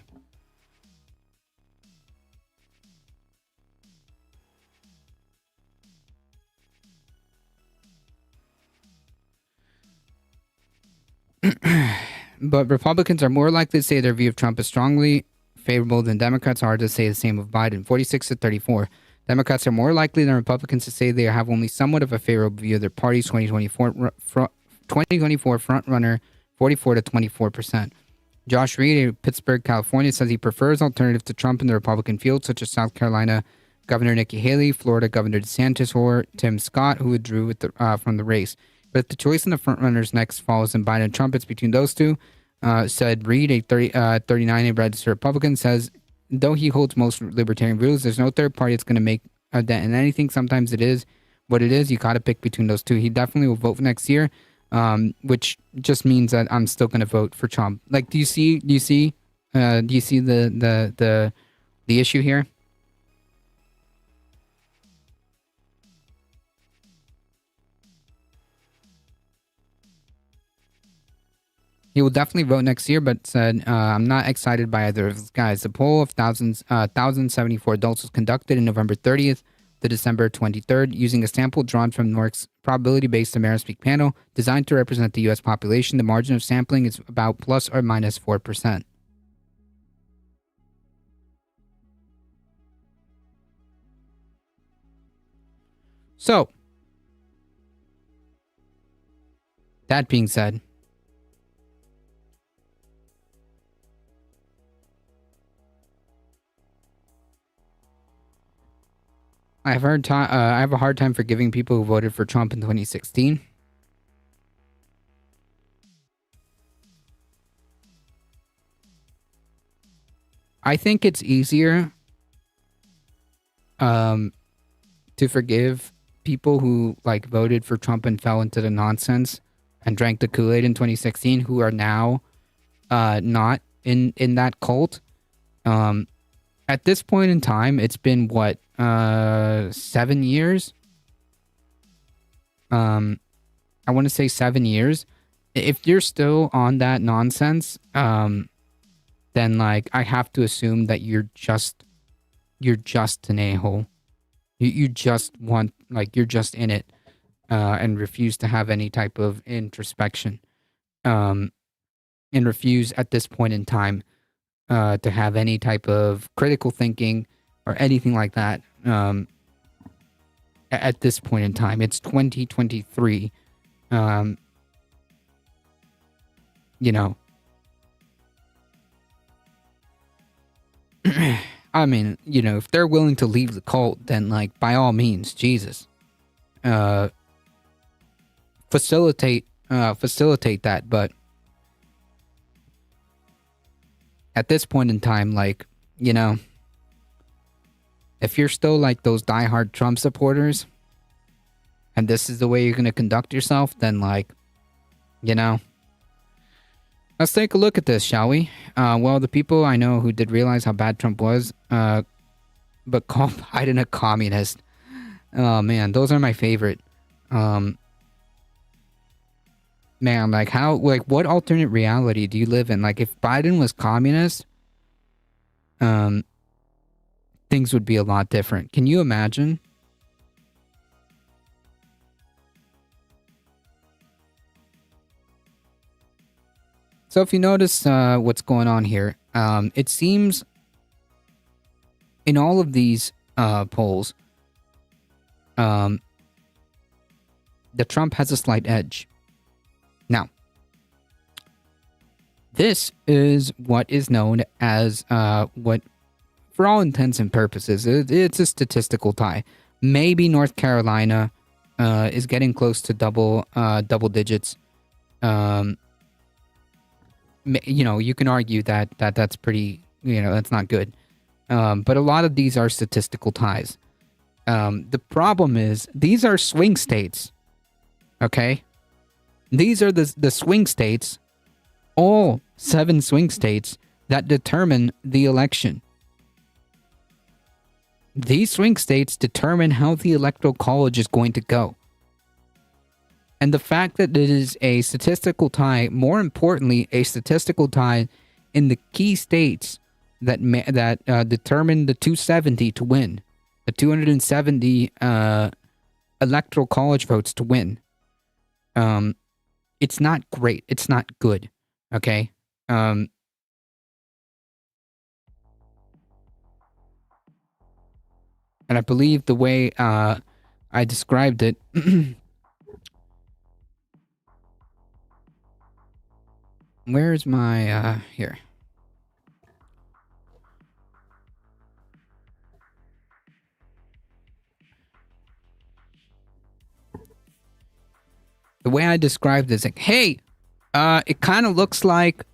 But Republicans are more likely to say their view of Trump is strongly favorable than Democrats are to say the same of Biden, 46-34. Democrats are more likely than Republicans to say they have only somewhat of a favorable view of their party's 2024 frontrunner, 44-24%. Josh Reed of Pittsburgh, California, says he prefers alternatives to Trump in the Republican field, such as South Carolina Governor Nikki Haley, Florida Governor DeSantis, or Tim Scott, who withdrew from the race. But if the choice in the frontrunners next falls in Biden and Trump, it's between those two, said Reed, a 39, a registered Republican, says, though he holds most libertarian views, there's no third party that's going to make a dent in anything. Sometimes it is what it is. You got to pick between those two. He definitely will vote for next year, which just means that I'm still going to vote for Trump. Like, do you see the issue here? He will definitely vote next year, but said, I'm not excited by either of those guys. The poll of 1,074 adults was conducted in November 30th to December 23rd using a sample drawn from NORC's probability-based Amerispeak panel designed to represent the U.S. population. The margin of sampling is about plus or minus 4%. So, that being said, I have a hard time forgiving people who voted for Trump in 2016. I think it's easier to forgive people who like voted for Trump and fell into the nonsense and drank the Kool-Aid in 2016 who are now not in that cult. At this point in time, it's been what, 7 years? I want to say 7 years. If you're still on that nonsense, then like I have to assume that you're just an a-hole. You just want, like, you're just in it, and refuse to have any type of introspection, and refuse at this point in time to have any type of critical thinking or anything like that. At this point in time, it's 2023. You know, I mean, you know, if they're willing to leave the cult, then like by all means, Jesus, facilitate that. But at this point in time, like, you know, if you're still like those diehard Trump supporters, and this is the way you're going to conduct yourself, then like, you know, let's take a look at this, shall we? Well, the people I know who did realize how bad Trump was, but called Biden a communist. Oh man, those are my favorite. Man, like how, like what alternate reality do you live in? Like if Biden was communist, things would be a lot different. Can you imagine? So if you notice what's going on here, it seems in all of these polls, that Trump has a slight edge. Now, this is what is known as what, for all intents and purposes, it's a statistical tie. Maybe North Carolina is getting close to double digits. You know, you can argue that's pretty, you know, that's not good. But a lot of these are statistical ties. The problem is these are swing states. Okay? These are the swing states, all 7 swing states that determine the election. These swing states determine how the Electoral College is going to go. And the fact that it is a statistical tie, more importantly, a statistical tie in the key states that determine the 270 to win, the 270 Electoral College votes to win. It's not great. It's not good. Okay? And I believe the way I described it where's my here? The way I described it is like, hey, it kind of looks like,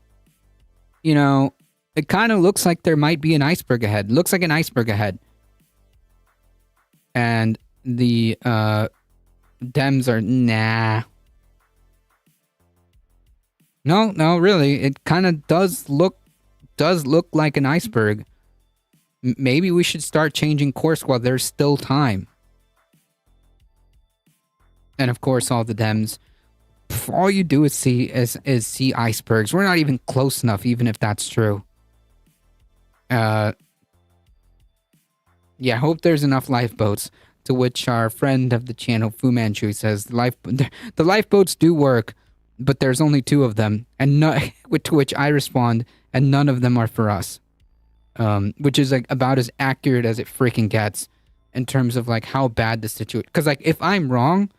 you know, it kind of looks like there might be an iceberg ahead. Looks like an iceberg ahead. And the Dems are, nah. No, really. It kind of does look like an iceberg. Maybe we should start changing course while there's still time. And of course, all the Dems all you do is see icebergs. We're not even close enough, even if that's true. Yeah, I hope there's enough lifeboats. To which our friend of the channel, Fu Manchu, says the lifeboats do work, but there's only 2 of them, and to which I respond, and none of them are for us. Which is like about as accurate as it freaking gets in terms of like how bad the situation. Because like if I'm wrong,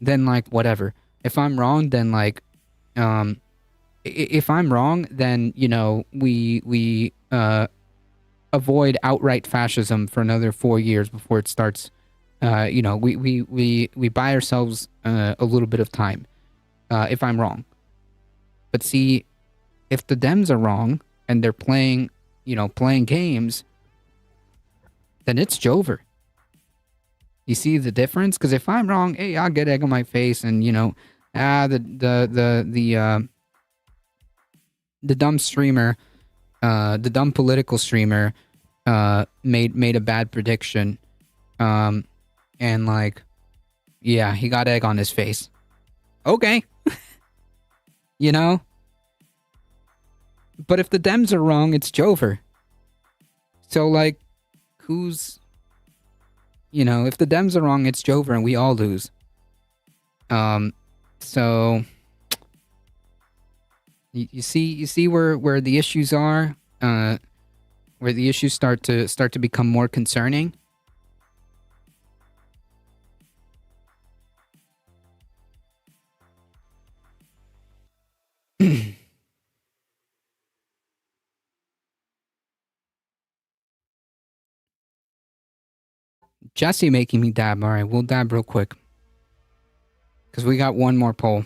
then like whatever. If I'm wrong, then like, if I'm wrong, then you know we avoid outright fascism for another 4 years before it starts. You know, we buy ourselves a little bit of time. If I'm wrong, but see, if the Dems are wrong and they're playing games, then it's Jover. You see the difference? Because if I'm wrong, hey, I'll get egg on my face, and you know, the dumb streamer, the dumb political streamer, made a bad prediction, and like, yeah, he got egg on his face. Okay, you know. But if the Dems are wrong, it's Jover. So, like, who's... You know, if the Dems are wrong, it's Jover, and we all lose. So... You see where the issues are? Where the issues start to become more concerning? Jesse making me dab. All right, we'll dab real quick. Because we got one more poll.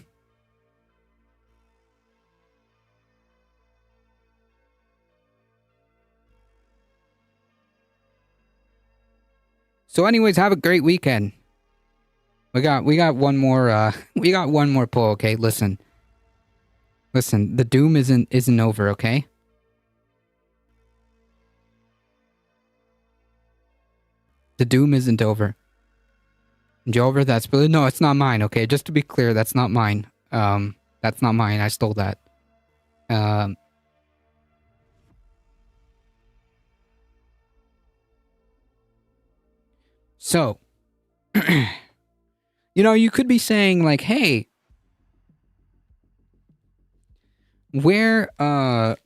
So anyways, have a great weekend. We got one more we got one more poll, okay? Listen, the doom isn't over, okay? The doom isn't over. Jover, that's really... No, it's not mine, okay? Just to be clear, that's not mine. That's not mine. I stole that. So, you know, you could be saying like, hey, where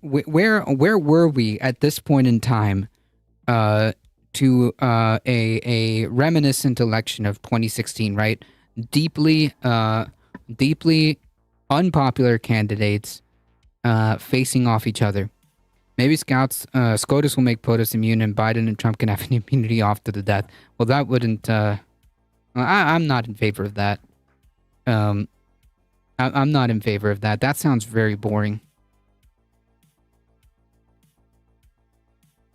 were we at this point in time to a reminiscent election of 2016, right? Deeply unpopular candidates facing off each other. Maybe SCOTUS will make POTUS immune, and Biden and Trump can have an immunity off to the death. Well, that wouldn't... I'm not in favor of that. I'm not in favor of that. That sounds very boring.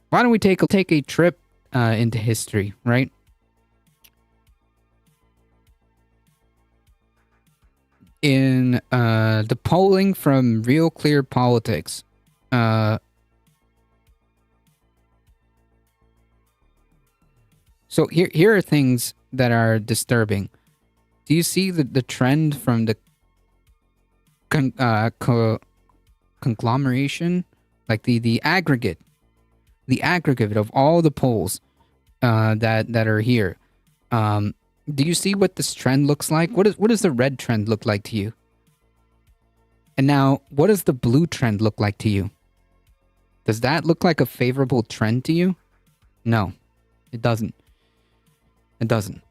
Why don't we take a trip into history, right? In the polling from Real Clear Politics, so here are things that are disturbing. Do you see the trend from the conglomeration, like the aggregate of all the polls that are here? Do you see what this trend looks like? What does the red trend look like to you? And now, what does the blue trend look like to you? Does that look like a favorable trend to you? No, it doesn't. It doesn't.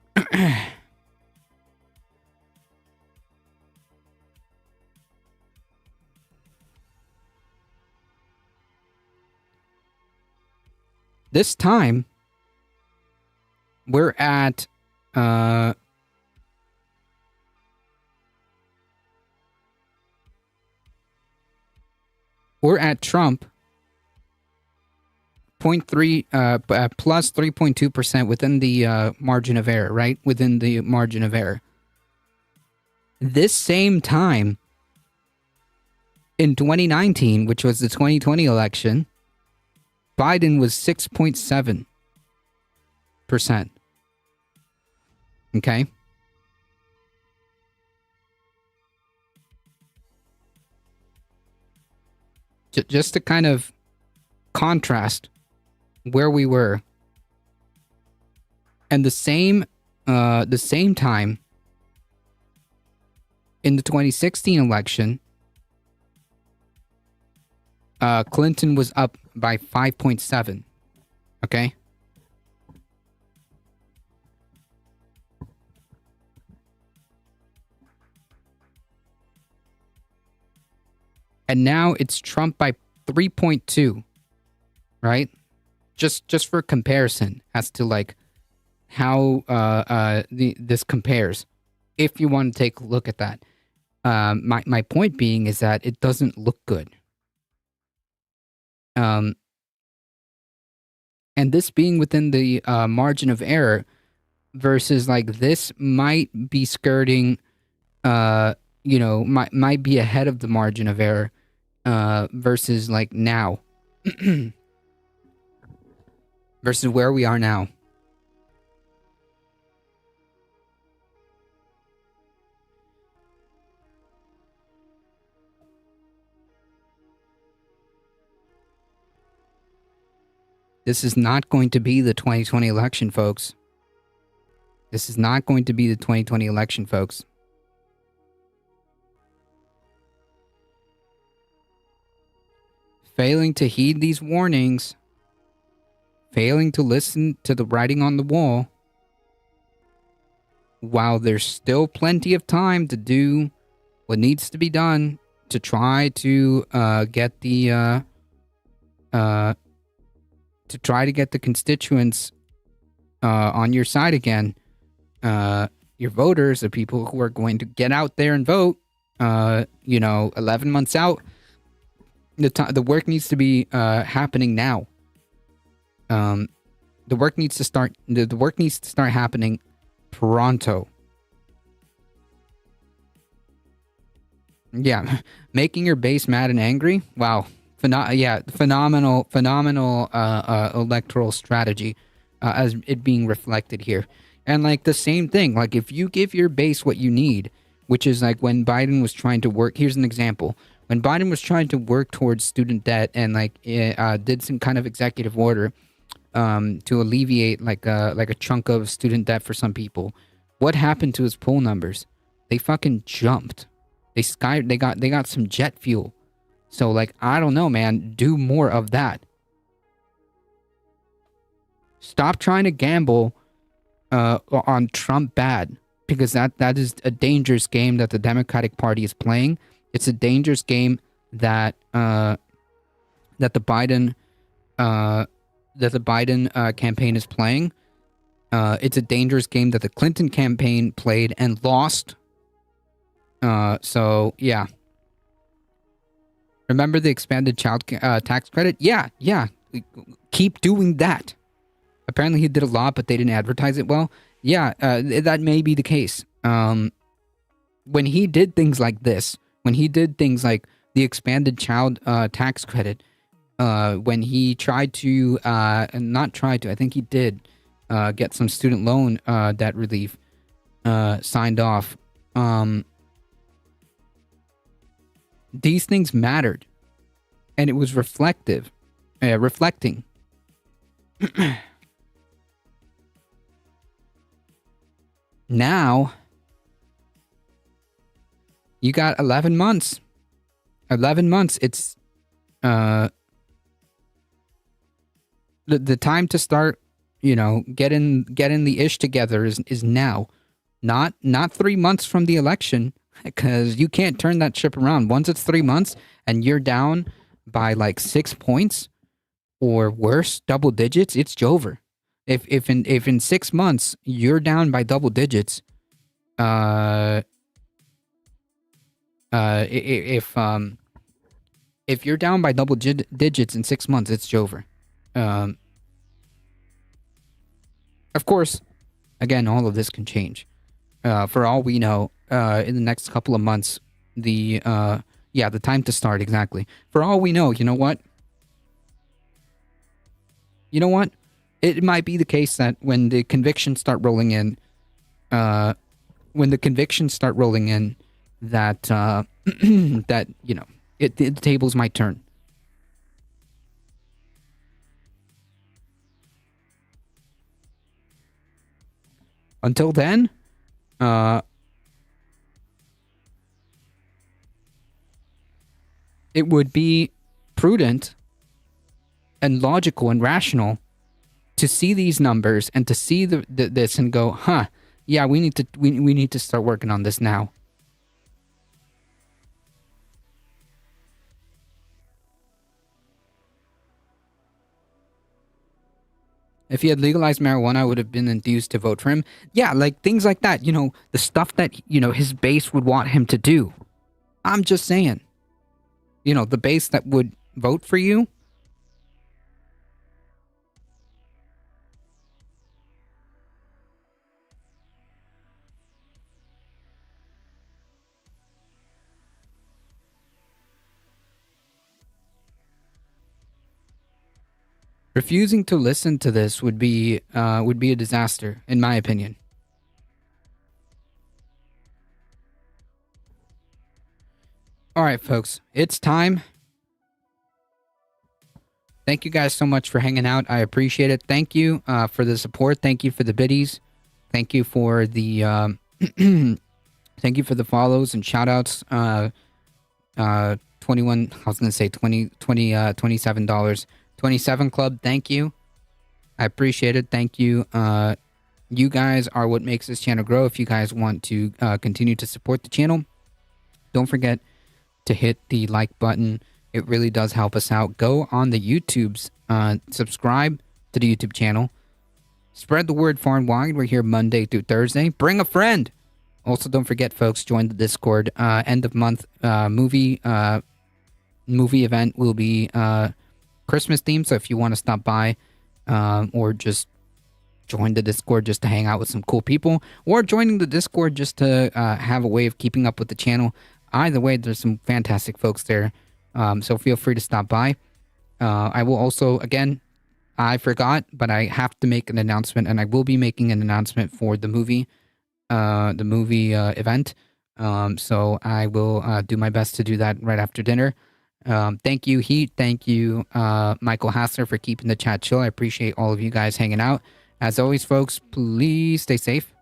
This time, we're at Trump plus 3.2% within the margin of error, right? Within the margin of error. This same time in 2019, which was the 2020 election, Biden was 6.7%. Okay? just to kind of contrast where we were, and the same time in the 2016 election, Clinton was up by 5.7. Okay. And now it's Trump by 3.2, right? Just for comparison as to like how this compares, if you want to take a look at that. My point being is that it doesn't look good. And this being within the margin of error versus like this might be skirting, might be ahead of the margin of error versus like now. Versus where we are now. This is not going to be the 2020 election, folks. This is not going to be the 2020 election, folks. Failing to heed these warnings, failing to listen to the writing on the wall, while there's still plenty of time to do what needs to be done to try to get the constituents on your side again, your voters, the people who are going to get out there and vote, 11 months out, the work needs to be happening now. The work needs to start happening pronto. Yeah, making your base mad and angry. Wow. Phenomenal electoral strategy as it being reflected here. And like the same thing, like if you give your base what you need, which is like when Biden was trying to work, here's an example. When Biden was trying to work towards student debt and like did some kind of executive order to alleviate like a chunk of student debt for some people, what happened to his poll numbers? They fucking jumped. They got some jet fuel. So like, I don't know, man, do more of that. Stop trying to gamble on Trump bad, because that is a dangerous game that the Democratic Party is playing. It's a dangerous game that the Biden campaign is playing. It's a dangerous game that the Clinton campaign played and lost. So yeah. Remember the expanded child tax credit? Yeah. Keep doing that. Apparently he did a lot, but they didn't advertise it well. Yeah, that may be the case. When he did things like this, when he did things like the expanded child tax credit, when he tried to, I think he did get some student loan debt relief signed off. These things mattered, and it was reflecting. Now, you got 11 months. 11 months. It's the time to start, getting the ish together is now. Not 3 months from the election, because you can't turn that ship around. Once it's 3 months and you're down by like 6 points or worse, double digits, it's over. If in 6 months you're down by double digits, if you're down by double digits in 6 months, it's over. Of course, again, all of this can change. For all we know, in the next couple of months, the time to start, exactly. For all we know, you know what? It might be the case that when the convictions start rolling in, that the tables might turn. Until then, it would be prudent and logical and rational to see these numbers and to see this and go, huh, yeah, we need to start working on this now. If he had legalized marijuana, I would have been induced to vote for him. Yeah, like things like that. You know, the stuff that, you know, his base would want him to do. I'm just saying. You know, the base that would vote for you. Refusing to listen to this would be a disaster, in my opinion. All right, folks, it's time. Thank you guys so much for hanging out. I appreciate it. Thank you for the support. Thank you for the biddies. Thank you for the thank you for the follows and shout outs. 21, I was gonna say $27. 27 Club, thank you. I appreciate it. Thank you. You guys are what makes this channel grow. If you guys want to continue to support the channel, don't forget to hit the like button. It really does help us out. Go on the YouTubes, subscribe to the YouTube channel. Spread the word far and wide. We're here Monday through Thursday. Bring a friend. Also, don't forget, folks, join the Discord. End of month movie event will be Christmas themed. So if you want to stop by or just join the Discord just to hang out with some cool people, or joining the Discord just to have a way of keeping up with the channel, either way, there's some fantastic folks there. So feel free to stop by. I will also, again, I forgot, but I have to make an announcement, and I will be making an announcement for the movie event. So I will do my best to do that right after dinner. Thank you, Heat. Thank you, Michael Hassler, for keeping the chat chill. I appreciate all of you guys hanging out. As always, folks, please stay safe.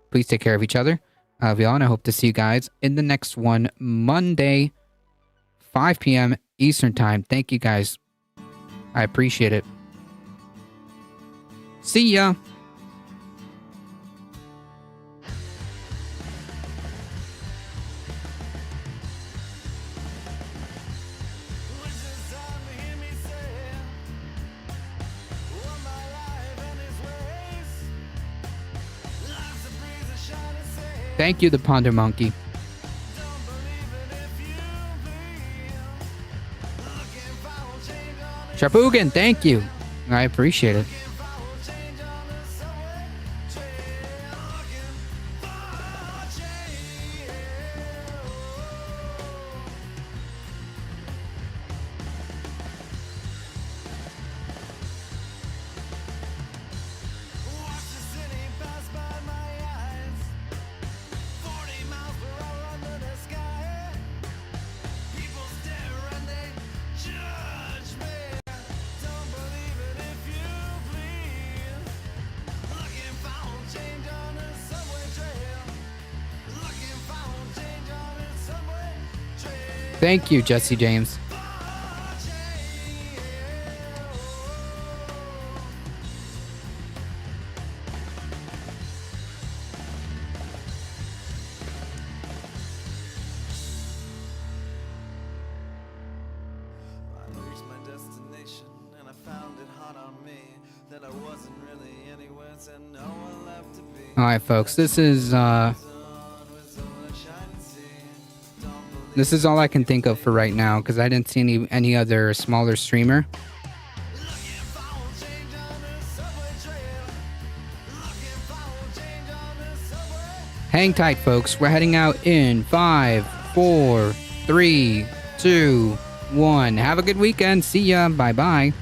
Please take care of each other. I love y'all, and I hope to see you guys in the next one, Monday, 5 p.m. Eastern Time. Thank you, guys. I appreciate it. See ya. Thank you, the Ponder Monkey. Shabugan, thank you. I appreciate it. Thank you, Jesse James. All right, folks, this is all I can think of for right now, because I didn't see any other smaller streamer. Hang tight, folks. We're heading out in 5, 4, 3, 2, 1. Have a good weekend. See ya. Bye-bye.